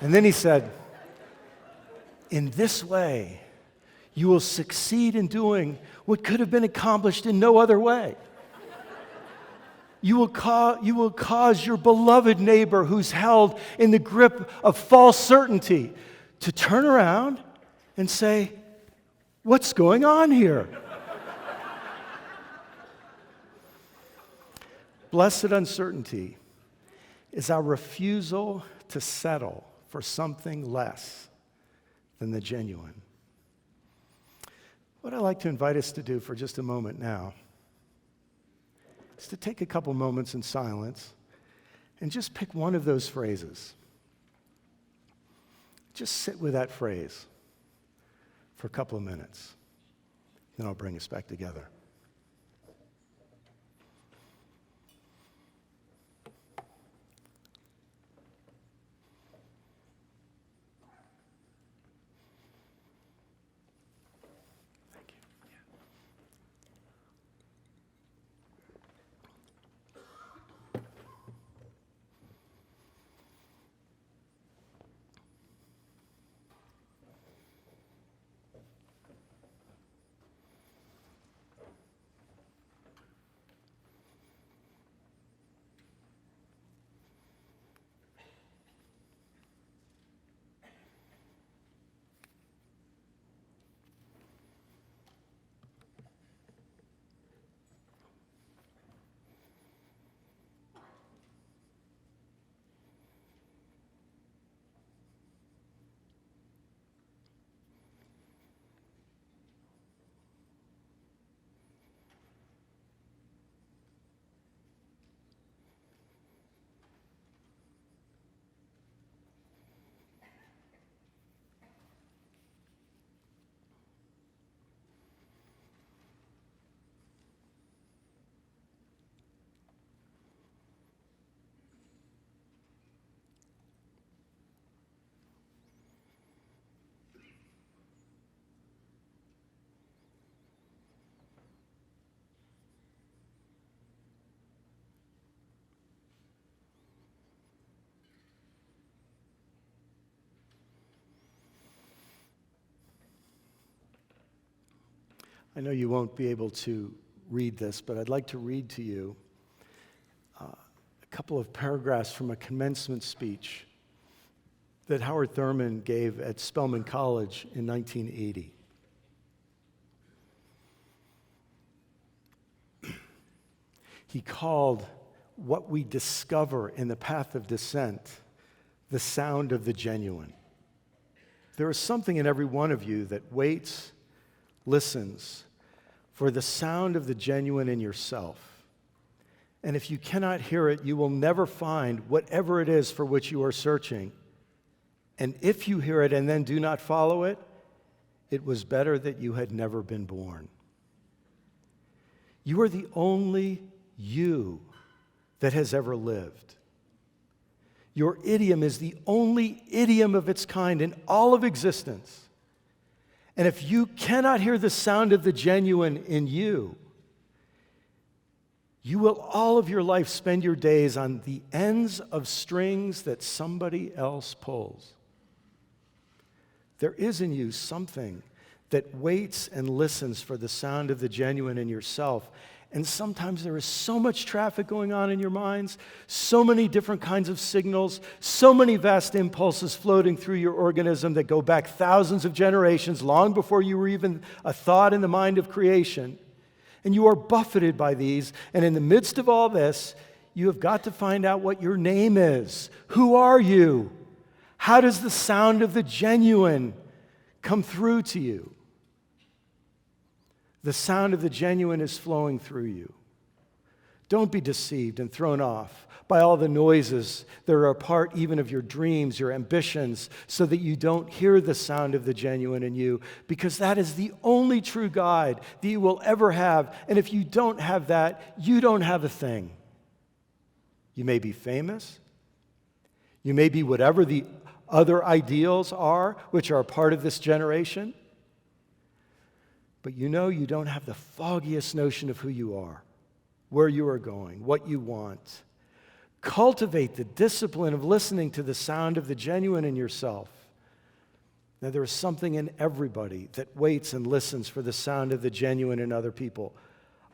And then he said, in this way, you will succeed in doing what could have been accomplished in no other way. You will cause your beloved neighbor who's held in the grip of false certainty to turn around and say, what's going on here? Blessed uncertainty is our refusal to settle for something less than the genuine. What I'd like to invite us to do for just a moment now is to take a couple moments in silence and just pick one of those phrases. Just sit with that phrase for a couple of minutes. Then I'll bring us back together. Thank you. I know you won't be able to read this, but I'd like to read to you a couple of paragraphs from a commencement speech that Howard Thurman gave at Spelman College in 1980. He called what we discover in the path of descent the sound of the genuine. There is something in every one of you that waits, listens for the sound of the genuine in yourself. And if you cannot hear it, you will never find whatever it is for which you are searching. And if you hear it and then do not follow it, it was better that you had never been born. You are the only you that has ever lived. Your idiom is the only idiom of its kind in all of existence. And if you cannot hear the sound of the genuine in you, you will all of your life spend your days on the ends of strings that somebody else pulls. There is in you something that waits and listens for the sound of the genuine in yourself. And sometimes there is so much traffic going on in your minds, so many different kinds of signals, so many vast impulses floating through your organism that go back thousands of generations, long before you were even a thought in the mind of creation. And you are buffeted by these, and in the midst of all this, you have got to find out what your name is. Who are you? How does the sound of the genuine come through to you? The sound of the genuine is flowing through you. Don't be deceived and thrown off by all the noises that are a part even of your dreams, your ambitions, so that you don't hear the sound of the genuine in you, because that is the only true guide that you will ever have. And if you don't have that, you don't have a thing. You may be famous. You may be whatever the other ideals are, which are a part of this generation. But you know you don't have the foggiest notion of who you are, where you are going, what you want. Cultivate the discipline of listening to the sound of the genuine in yourself. Now, there is something in everybody that waits and listens for the sound of the genuine in other people.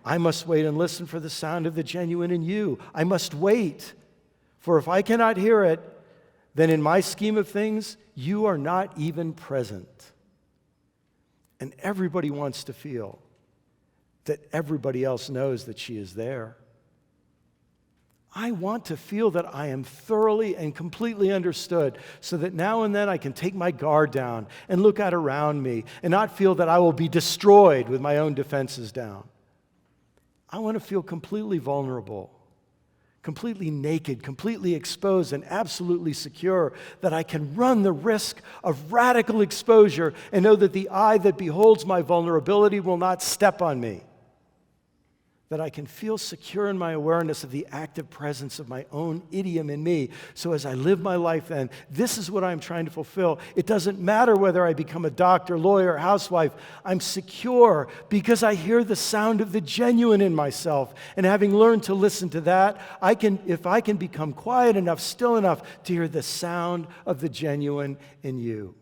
I must wait and listen for the sound of the genuine in you. I must wait, for if I cannot hear it, then in my scheme of things, you are not even present. And everybody wants to feel that everybody else knows that she is there. I want to feel that I am thoroughly and completely understood, so that now and then I can take my guard down and look out around me and not feel that I will be destroyed with my own defenses down. I want to feel completely vulnerable, completely naked, completely exposed, and absolutely secure, that I can run the risk of radical exposure and know that the eye that beholds my vulnerability will not step on me. That I can feel secure in my awareness of the active presence of my own idiom in me. So as I live my life then, this is what I'm trying to fulfill. It doesn't matter whether I become a doctor, lawyer, housewife. I'm secure because I hear the sound of the genuine in myself. And having learned to listen to that, if I can become quiet enough, still enough to hear the sound of the genuine in you.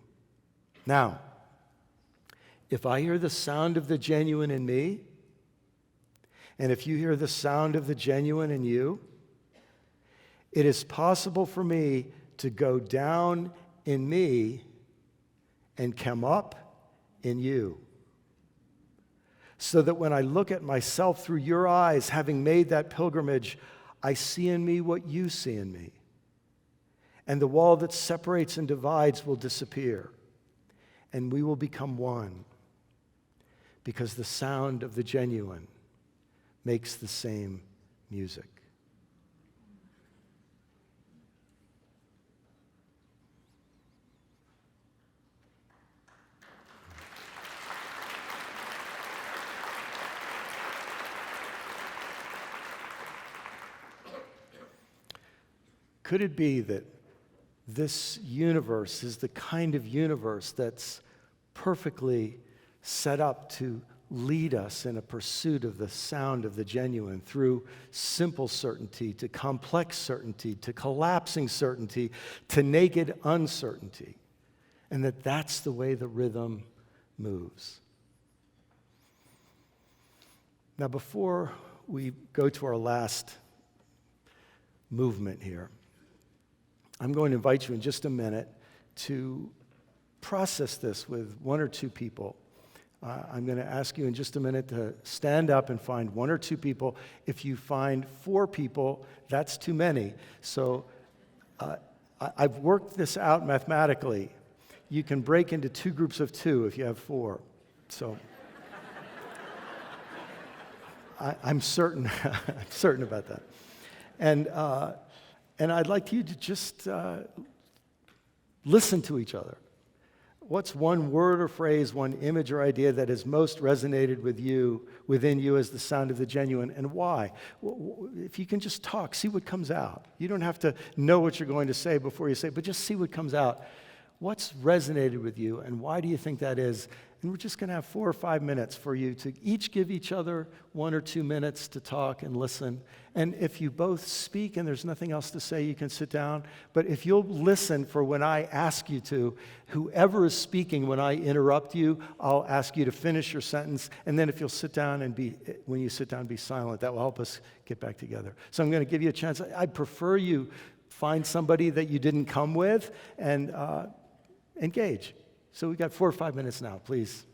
Now, if I hear the sound of the genuine in me, and if you hear the sound of the genuine in you, it is possible for me to go down in me and come up in you. So that when I look at myself through your eyes, having made that pilgrimage, I see in me what you see in me. And the wall that separates and divides will disappear. And we will become one. Because the sound of the genuine makes the same music. Could it be that this universe is the kind of universe that's perfectly set up to lead us in a pursuit of the sound of the genuine, through simple certainty to complex certainty to collapsing certainty to naked uncertainty, and that's the way the rhythm moves. Now, before we go to our last movement here, I'm going to invite you in just a minute to process this with one or two people. I'm going to ask you in just a minute to stand up and find one or two people. If you find 4 people, that's too many. So I've worked this out mathematically. You can break into 2 groups of 2 if you have 4. So I'm certain about that. And I'd like you to just listen to each other. What's one word or phrase, one image or idea that has most resonated with you, within you, as the sound of the genuine, and why? If you can just talk, see what comes out. You don't have to know what you're going to say before you say it, but just see what comes out. What's resonated with you, and why do you think that is? And we're just going to have 4 or 5 minutes for you to each give each other 1 or 2 minutes to talk and listen. And if you both speak and there's nothing else to say, you can sit down. But if you'll listen for when I ask you to, whoever is speaking when I interrupt you, I'll ask you to finish your sentence. And then if you'll sit down and when you sit down, be silent. That will help us get back together. So I'm going to give you a chance. I'd prefer you find somebody that you didn't come with and engage. So we've got 4 or 5 minutes now, please.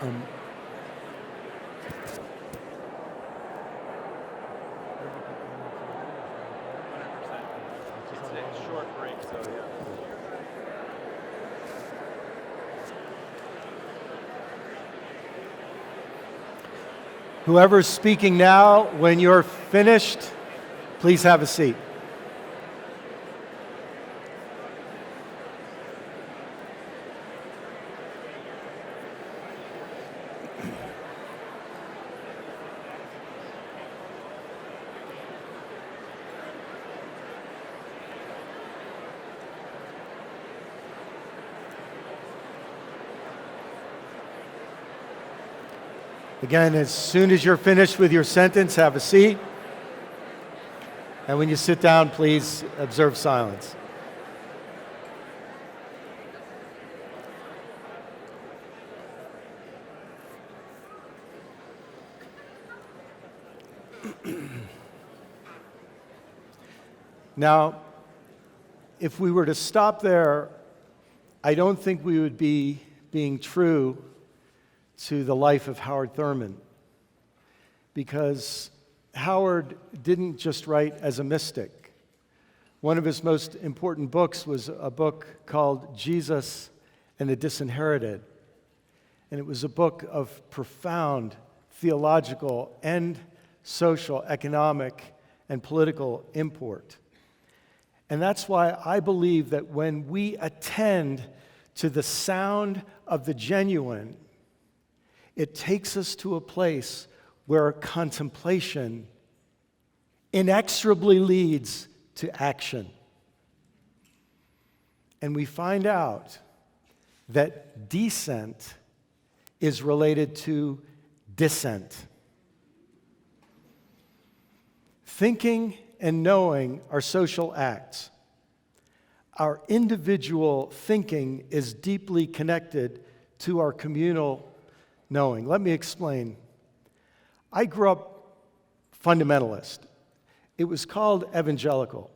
It's a short break, so yeah. Whoever's speaking now, when you're finished, please have a seat. Again, as soon as you're finished with your sentence, have a seat. And when you sit down, please observe silence. Now, if we were to stop there, I don't think we would be being true to the life of Howard Thurman, because Howard didn't just write as a mystic. One of his most important books was a book called Jesus and the Disinherited, and it was a book of profound theological and social, economic, and political import. And that's why I believe that when we attend to the sound of the genuine, it takes us to a place where contemplation inexorably leads to action. And we find out that descent is related to dissent. Thinking and knowing are social acts. Our individual thinking is deeply connected to our communal knowing. Let me explain. I grew up fundamentalist. It was called evangelical,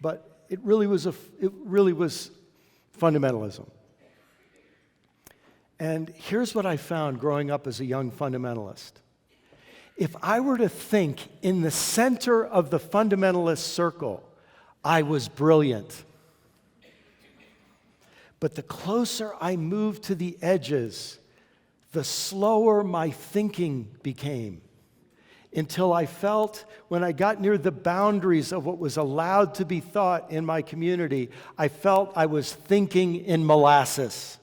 but it really was fundamentalism. And here's what I found growing up as a young fundamentalist. If I were to think in the center of the fundamentalist circle, I was brilliant. But the closer I moved to the edges, the slower my thinking became, until I felt, when I got near the boundaries of what was allowed to be thought in my community, I felt I was thinking in molasses.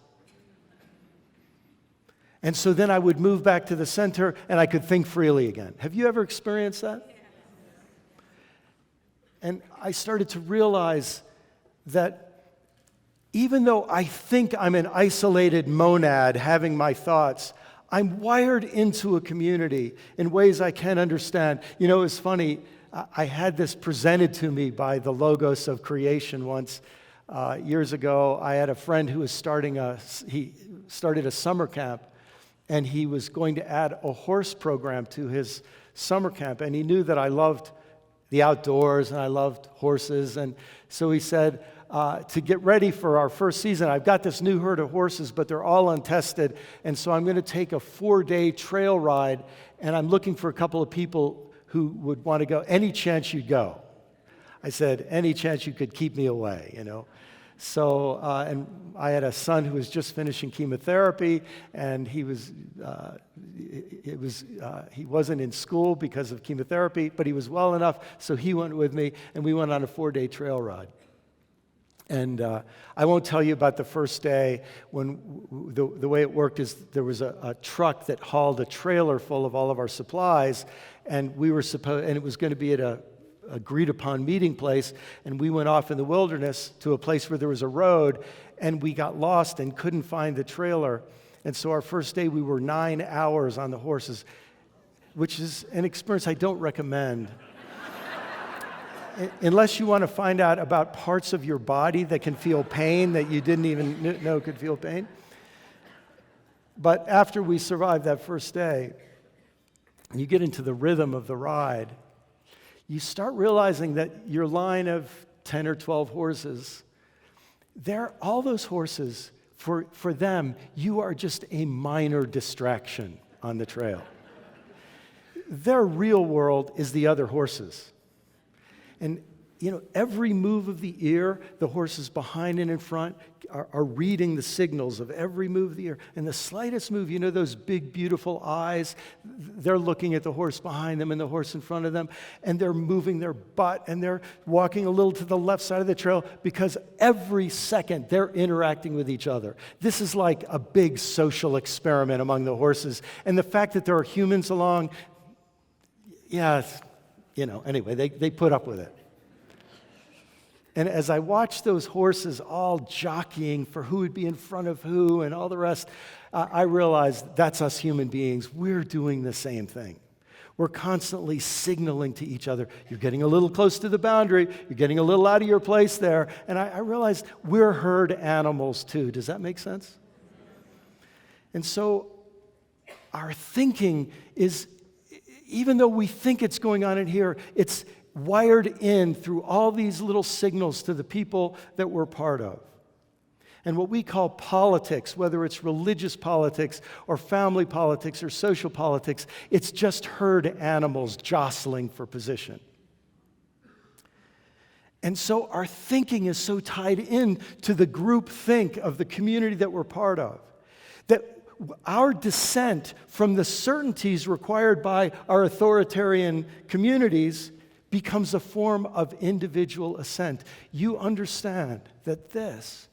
And so then I would move back to the center and I could think freely again. Have you ever experienced that? And I started to realize that even though I think I'm an isolated monad having my thoughts, I'm wired into a community in ways I can't understand. You know, it's funny, I had this presented to me by the Logos of Creation once. Years ago, I had a friend who was started a summer camp, and he was going to add a horse program to his summer camp, and he knew that I loved the outdoors and I loved horses, and so he said, to get ready for our first season, I've got this new herd of horses, but they're all untested, and so I'm going to take a 4-day trail ride, and I'm looking for a couple of people who would want to go. Any chance you'd go? I said, any chance you could keep me away, you know? So, and I had a son who was just finishing chemotherapy, and he wasn't in school because of chemotherapy, but he was well enough, so he went with me, and we went on a 4-day trail ride. And I won't tell you about the first day. When the way it worked is there was a truck that hauled a trailer full of all of our supplies, and it was going to be at a agreed upon meeting place, and we went off in the wilderness to a place where there was a road, and we got lost and couldn't find the trailer. And so our first day we were 9 hours on the horses, which is an experience I don't recommend. Unless you want to find out about parts of your body that can feel pain that you didn't even know could feel pain. But after we survived that first day, you get into the rhythm of the ride, you start realizing that your line of 10 or 12 horses, all those horses For them, you are just a minor distraction on the trail. Their real world is the other horses. And every move of the ear, the horses behind and in front are reading the signals of every move of the ear. And the slightest move, those big, beautiful eyes, they're looking at the horse behind them and the horse in front of them, and they're moving their butt, and they're walking a little to the left side of the trail because every second they're interacting with each other. This is like a big social experiment among the horses. And the fact that there are humans along, anyway, they put up with it. And as I watched those horses all jockeying for who would be in front of who and all the rest, I realized that's us human beings. We're doing the same thing. We're constantly signaling to each other, you're getting a little close to the boundary, you're getting a little out of your place there. And I realized we're herd animals too. Does that make sense? And so our thinking is, even though we think it's going on in here, it's wired in through all these little signals to the people that we're part of. And what we call politics, whether it's religious politics or family politics or social politics, it's just herd animals jostling for position. And so our thinking is so tied in to the group think of the community that we're part of, that our dissent from the certainties required by our authoritarian communities becomes a form of individual assent. You understand that this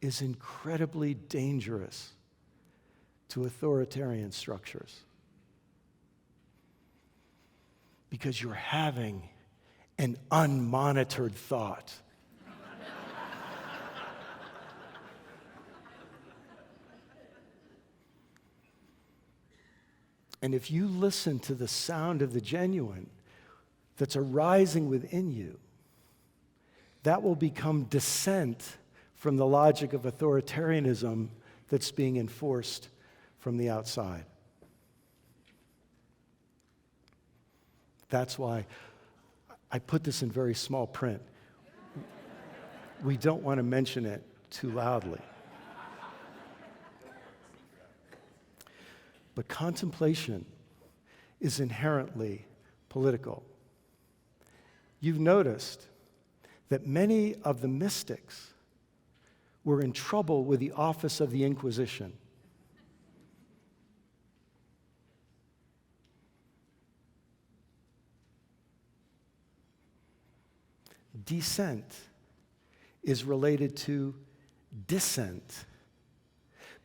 is incredibly dangerous to authoritarian structures because you're having an unmonitored thought. And if you listen to the sound of the genuine that's arising within you, that will become dissent from the logic of authoritarianism that's being enforced from the outside. That's why I put this in very small print. We don't want to mention it too loudly. But contemplation is inherently political. You've noticed that many of the mystics were in trouble with the office of the Inquisition. Dissent is related to dissent.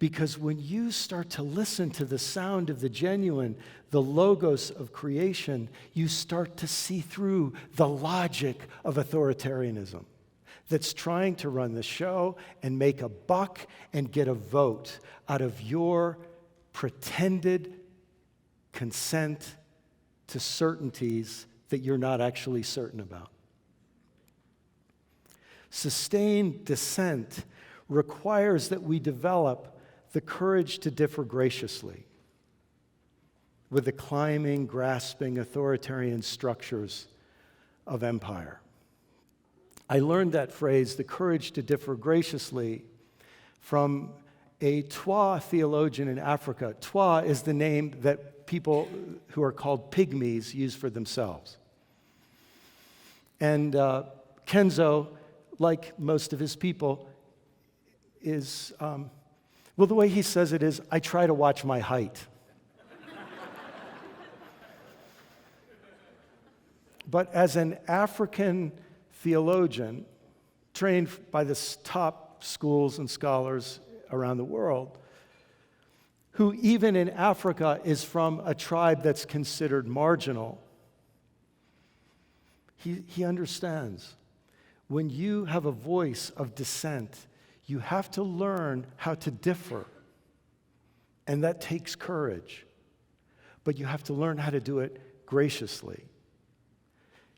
Because when you start to listen to the sound of the genuine, the logos of creation, you start to see through the logic of authoritarianism that's trying to run the show and make a buck and get a vote out of your pretended consent to certainties that you're not actually certain about. Sustained dissent requires that we develop the courage to differ graciously with the climbing, grasping, authoritarian structures of empire. I learned that phrase, the courage to differ graciously, from a Twa theologian in Africa. Twa is the name that people who are called pygmies use for themselves. And Kenzo, like most of his people, is... well, the way he says it is, I try to watch my height. But as an African theologian, trained by the top schools and scholars around the world, who even in Africa is from a tribe that's considered marginal, he understands. When you have a voice of dissent, you have to learn how to differ, and that takes courage. But you have to learn how to do it graciously.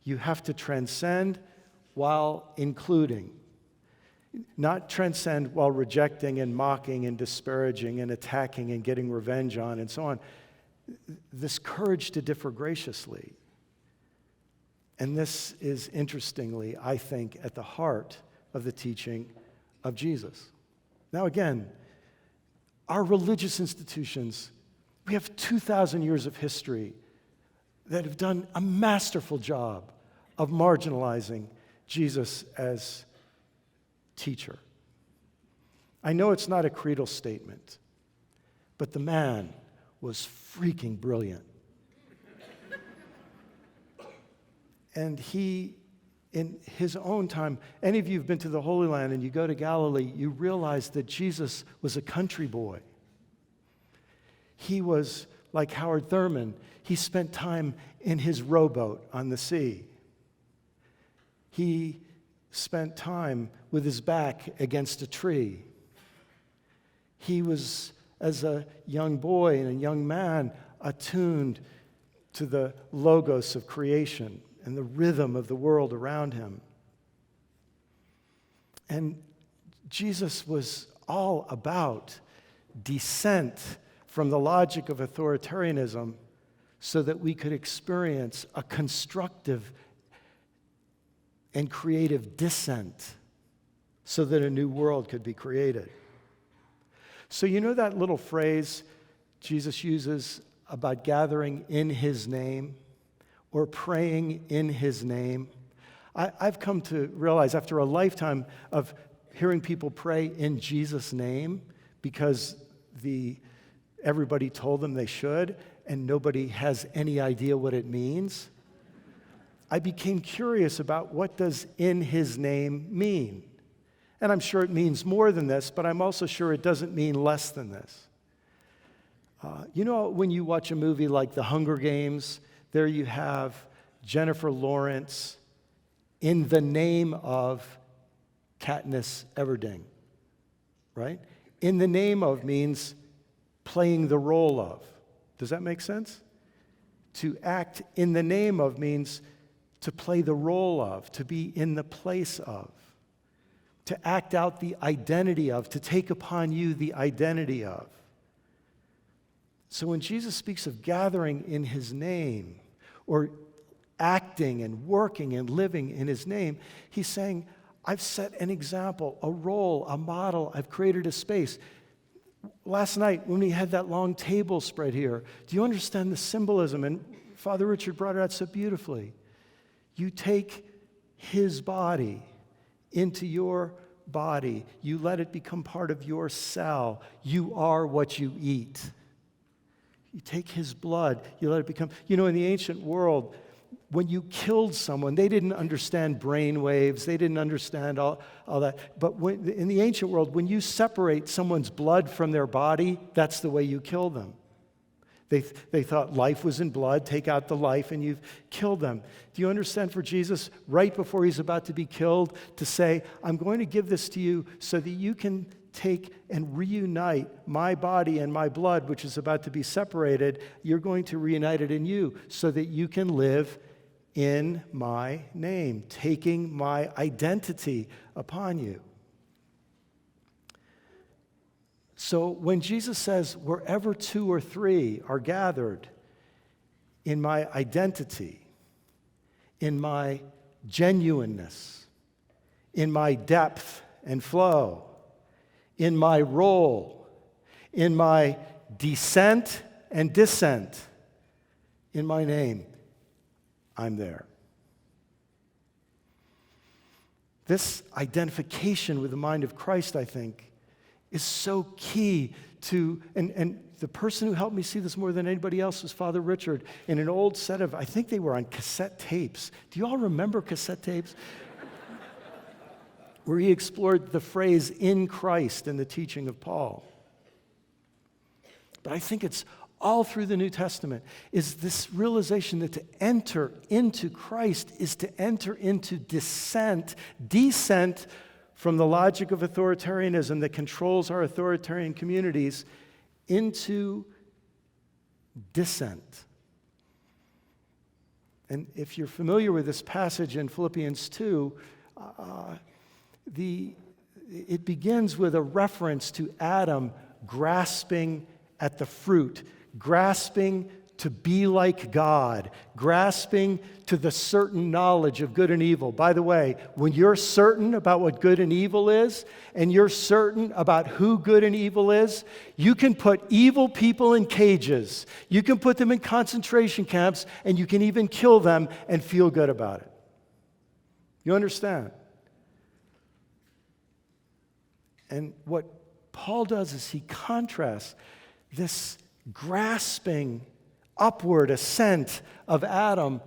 You have to transcend while including, not transcend while rejecting and mocking and disparaging and attacking and getting revenge on and so on. This courage to differ graciously. And this is, interestingly, I think, at the heart of the teaching of Jesus. Now, again, our religious institutions, we have 2,000 years of history that have done a masterful job of marginalizing Jesus as teacher. I know it's not a creedal statement, but the man was freaking brilliant. And he, in his own time, any of you who've been to the Holy Land and you go to Galilee, you realize that Jesus was a country boy. He was like Howard Thurman. He spent time in his rowboat on the sea. He spent time with his back against a tree. He was, as a young boy and a young man, attuned to the logos of creation and the rhythm of the world around him. And Jesus was all about descent from the logic of authoritarianism so that we could experience a constructive and creative dissent so that a new world could be created. So you know that little phrase Jesus uses about gathering in his name or praying in his name? I've come to realize after a lifetime of hearing people pray in Jesus' name because everybody told them they should and nobody has any idea what it means, I became curious about what does in his name mean. And I'm sure it means more than this, but I'm also sure it doesn't mean less than this. You know, when you watch a movie like The Hunger Games, there you have Jennifer Lawrence in the name of Katniss Everdeen, right? In the name of means playing the role of. Does that make sense? To act in the name of means to play the role of, to be in the place of, to act out the identity of, to take upon you the identity of. So when Jesus speaks of gathering in his name, or acting and working and living in his name, he's saying, I've set an example, a role, a model. I've created a space. Last night, when we had that long table spread here, do you understand the symbolism? And Father Richard brought it out so beautifully. You take his body into your body. You let it become part of your cell. You are what you eat. You take his blood, you let it become, you know, in the ancient world, when you killed someone, they didn't understand brain waves, they didn't understand all that. But in the ancient world, when you separate someone's blood from their body, that's the way you kill them. They thought life was in blood, take out the life, and you've killed them. Do you understand for Jesus, right before he's about to be killed, to say, I'm going to give this to you so that you can take and reunite my body and my blood, which is about to be separated. You're going to reunite it in you so that you can live in my name, taking my identity upon you. So when Jesus says, wherever two or three are gathered in my identity, in my genuineness, in my depth and flow, in my role, in my descent and dissent, in my name, I'm there. This identification with the mind of Christ, I think, is so key to, and the person who helped me see this more than anybody else was Father Richard in an old set of, I think they were on cassette tapes. Do you all remember cassette tapes? Where he explored the phrase in Christ in the teaching of Paul. But I think it's all through the New Testament is this realization that to enter into Christ is to enter into descent from the logic of authoritarianism that controls our authoritarian communities into dissent. And if you're familiar with this passage in Philippians 2, it begins with a reference to Adam grasping at the fruit, grasping to be like God, grasping to the certain knowledge of good and evil. By the way, when you're certain about what good and evil is, and you're certain about who good and evil is, you can put evil people in cages. You can put them in concentration camps, and you can even kill them and feel good about it. You understand? And what Paul does is he contrasts this grasping upward ascent of Adam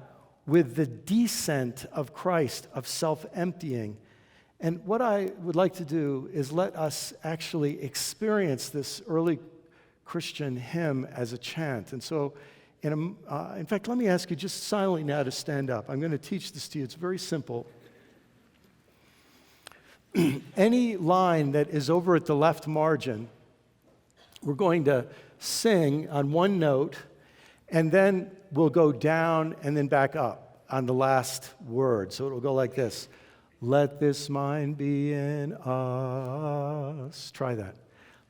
with the descent of Christ, of self-emptying. And what I would like to do is let us actually experience this early Christian hymn as a chant. And so, in fact, let me ask you just silently now to stand up. I'm going to teach this to you. It's very simple. Any line that is over at the left margin, we're going to sing on one note, and then we'll go down and then back up on the last word. So it'll go like this. Let this mind be in us. Try that.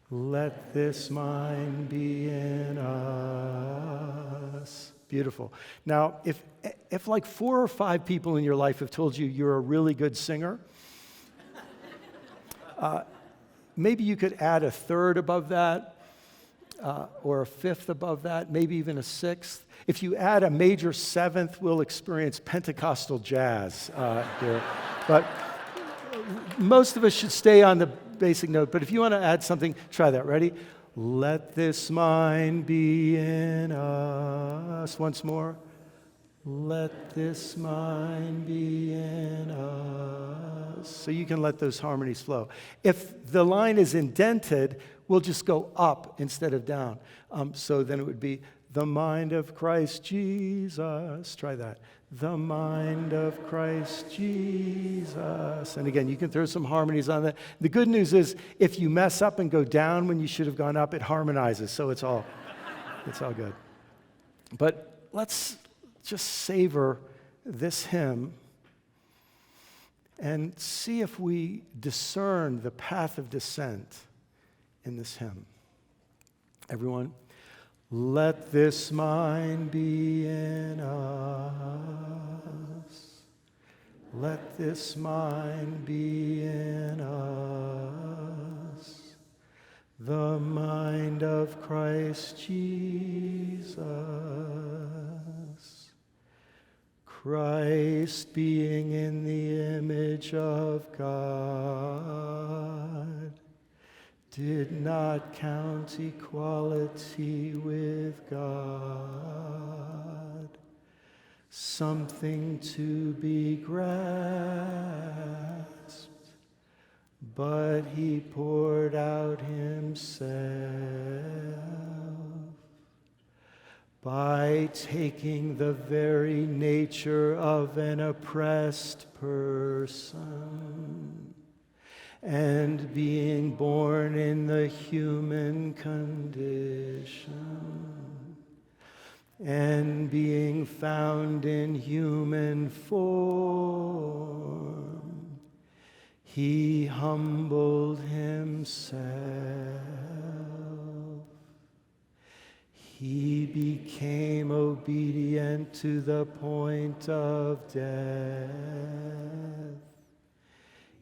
Let this mind be in us. Beautiful. Now, if like 4 or 5 people in your life have told you you're a really good singer, maybe you could add a third above that, or a fifth above that, maybe even a sixth. If you add a major seventh, we'll experience Pentecostal jazz here. But most of us should stay on the basic note. But if you want to add something, try that. Ready? Let this mind be in us. Once more. Let this mind be in us. So you can let those harmonies flow. If the line is indented, we'll just go up instead of down. So then it would be the mind of Christ Jesus. Try that. The mind of Christ Jesus. And again, you can throw some harmonies on that. The good news is if you mess up and go down when you should have gone up, it harmonizes. So it's all good. But let's just savor this hymn and see if we discern the path of descent in this hymn. Everyone, let this mind be in us. Let this mind be in us. The mind of Christ Jesus. Christ being in the image of God, did not count equality with God something to be grasped, but he poured out himself by taking the very nature of an oppressed person and being born in the human condition and being found in human form, he humbled himself. He became obedient to the point of death,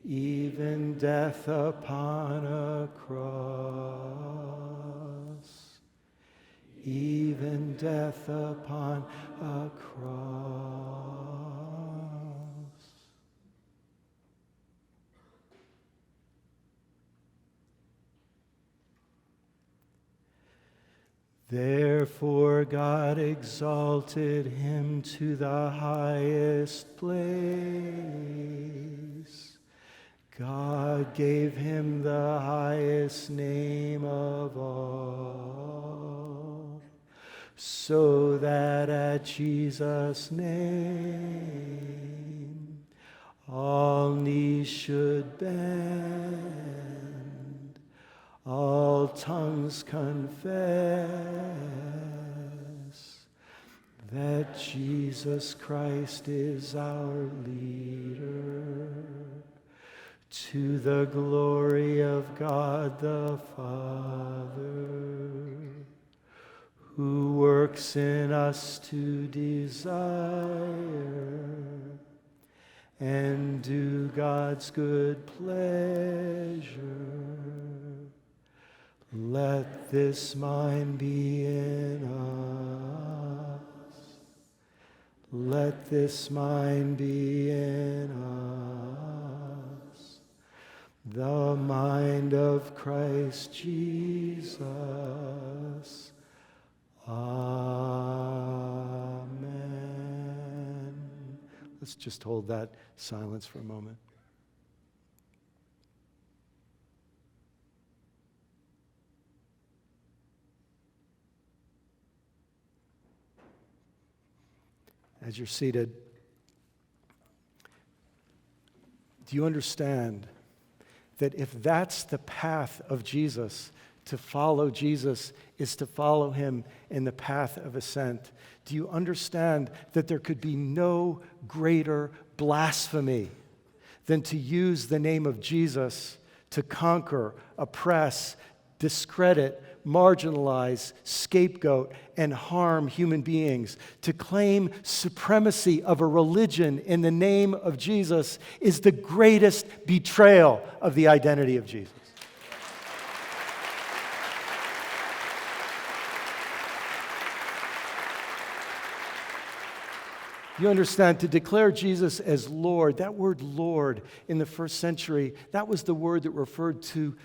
even death upon a cross, even death upon a cross. Therefore God exalted him to the highest place. God gave him the highest name of all, so that at Jesus' name all knees should bend, all tongues confess that Jesus Christ is our leader, to the glory of God the Father, who works in us to desire and do God's good pleasure. Let this mind be in us. Let this mind be in us. The mind of Christ Jesus. Amen. Let's just hold that silence for a moment. As you're seated, do you understand that if that's the path of Jesus, to follow Jesus is to follow him in the path of ascent? Do you understand that there could be no greater blasphemy than to use the name of Jesus to conquer, oppress, discredit, marginalize, scapegoat, and harm human beings? To claim supremacy of a religion in the name of Jesus is the greatest betrayal of the identity of Jesus. You understand, to declare Jesus as Lord, that word Lord in the first century, that was the word that referred to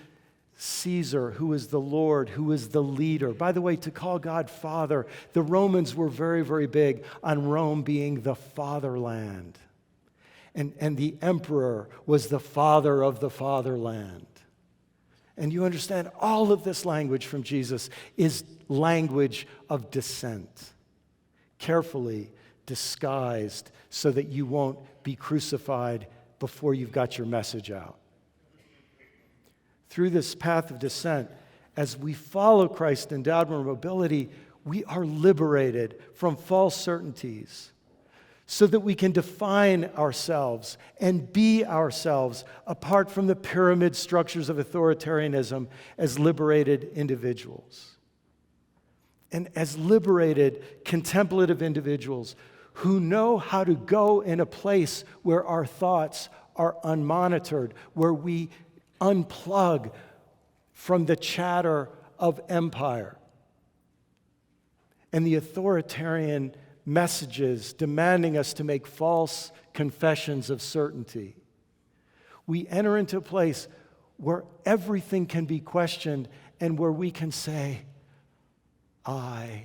Caesar, who is the Lord, who is the leader. By the way, to call God Father, the Romans were very, very big on Rome being the fatherland. And the emperor was the father of the fatherland. And you understand, all of this language from Jesus is language of dissent, carefully disguised so that you won't be crucified before you've got your message out. Through this path of descent, as we follow Christ in downward mobility, we are liberated from false certainties so that we can define ourselves and be ourselves apart from the pyramid structures of authoritarianism as liberated individuals. And as liberated, contemplative individuals who know how to go in a place where our thoughts are unmonitored, where we unplug from the chatter of empire and the authoritarian messages demanding us to make false confessions of certainty. We enter into a place where everything can be questioned and where we can say, I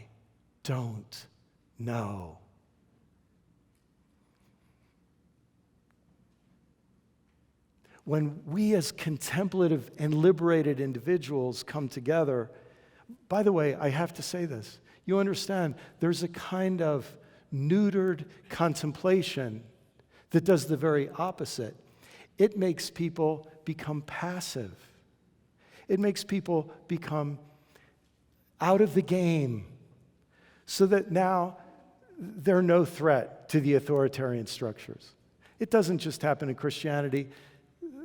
don't know. When we as contemplative and liberated individuals come together, by the way, I have to say this, you understand, there's a kind of neutered contemplation that does the very opposite. It makes people become passive. It makes people become out of the game so that now they're no threat to the authoritarian structures. It doesn't just happen in Christianity.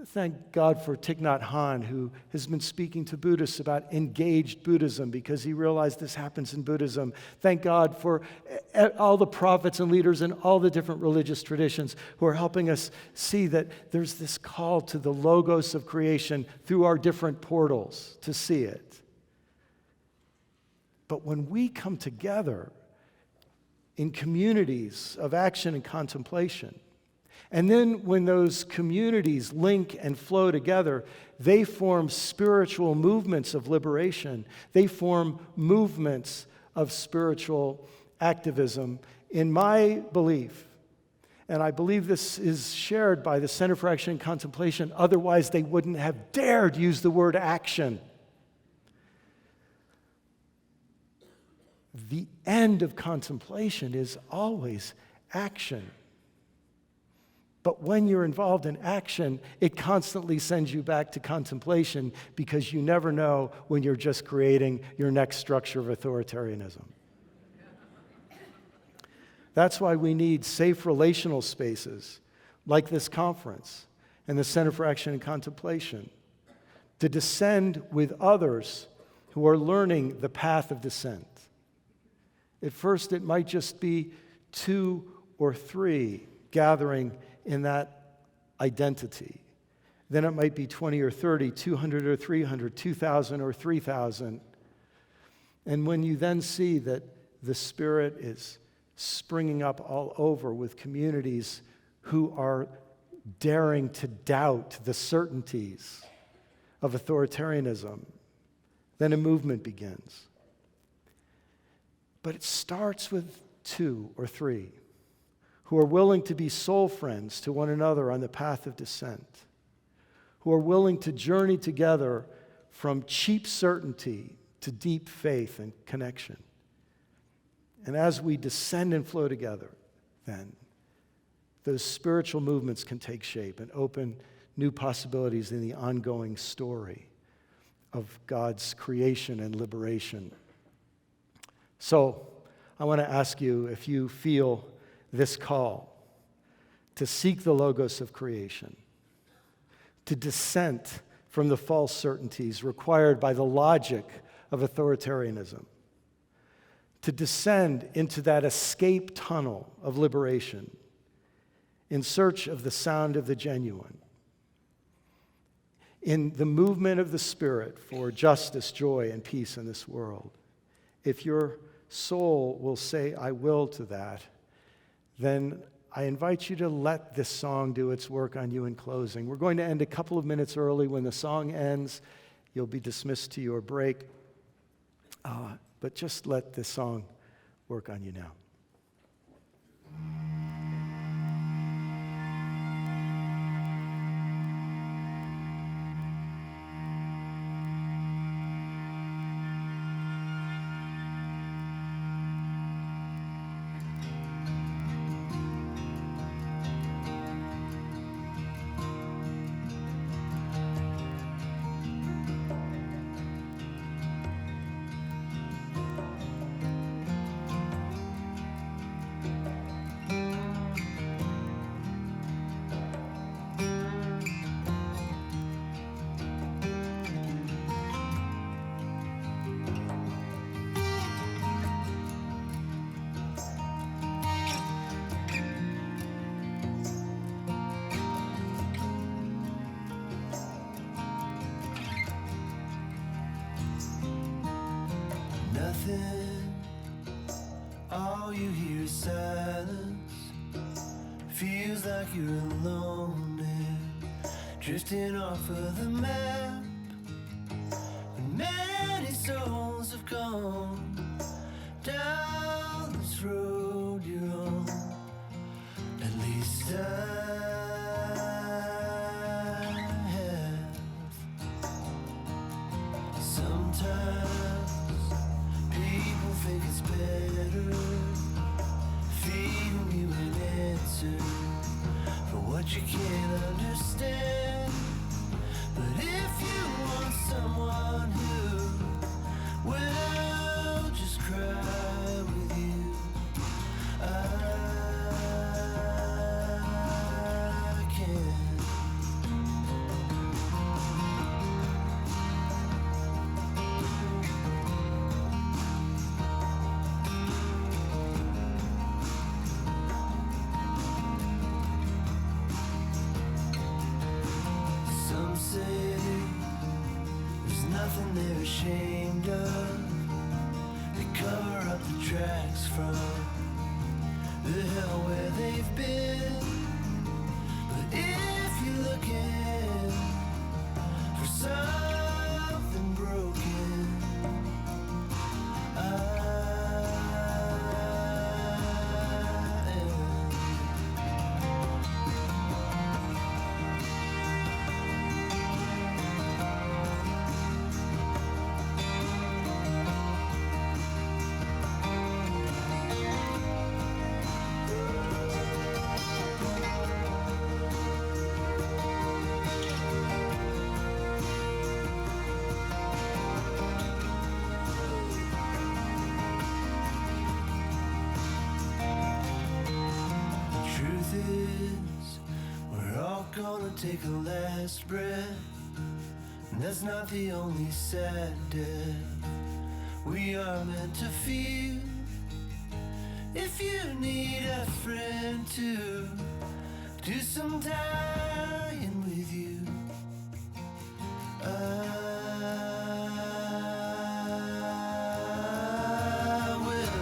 Thank God for Thich Nhat Hanh, who has been speaking to Buddhists about engaged Buddhism because he realized this happens in Buddhism. Thank God for all the prophets and leaders in all the different religious traditions who are helping us see that there's this call to the logos of creation through our different portals to see it. But when we come together in communities of action and contemplation, and then when those communities link and flow together, they form spiritual movements of liberation. They form movements of spiritual activism. In my belief, and I believe this is shared by the Center for Action and Contemplation, otherwise they wouldn't have dared use the word action. The end of contemplation is always action. But when you're involved in action, it constantly sends you back to contemplation because you never know when you're just creating your next structure of authoritarianism. That's why we need safe relational spaces like this conference and the Center for Action and Contemplation to descend with others who are learning the path of descent. At first, it might just be 2 or 3 gathering in that identity. Then it might be 20 or 30, 200 or 300, 2,000 or 3,000. And when you then see that the Spirit is springing up all over with communities who are daring to doubt the certainties of authoritarianism, then a movement begins. But it starts with 2 or 3 who are willing to be soul friends to one another on the path of descent, who are willing to journey together from cheap certainty to deep faith and connection. And as we descend and flow together, then those spiritual movements can take shape and open new possibilities in the ongoing story of God's creation and liberation. So, I want to ask you if you feel this call to seek the logos of creation, to dissent from the false certainties required by the logic of authoritarianism, to descend into that escape tunnel of liberation in search of the sound of the genuine, in the movement of the Spirit for justice, joy, and peace in this world. If your soul will say, I will to that, then I invite you to let this song do its work on you in closing. We're going to end a couple of minutes early. When the song ends, you'll be dismissed to your break. But just let this song work on you now. Nothing, all you hear is silence. Feels like you're alone and drifting off of the map. And many souls have gone down this road you're on. At least I have. Sometimes people think it's better feeding you an answer for what you can't understand. But if you want someone who will just cry with you, I can. Some say there's nothing they're ashamed of. They cover up the tracks from the hell where they've been. But if you're looking for something broken, I am. The truth is, we're all gonna take a last breath, and that's not the only sad death we are meant to feel. If you need a friend to do some dying with you, I will.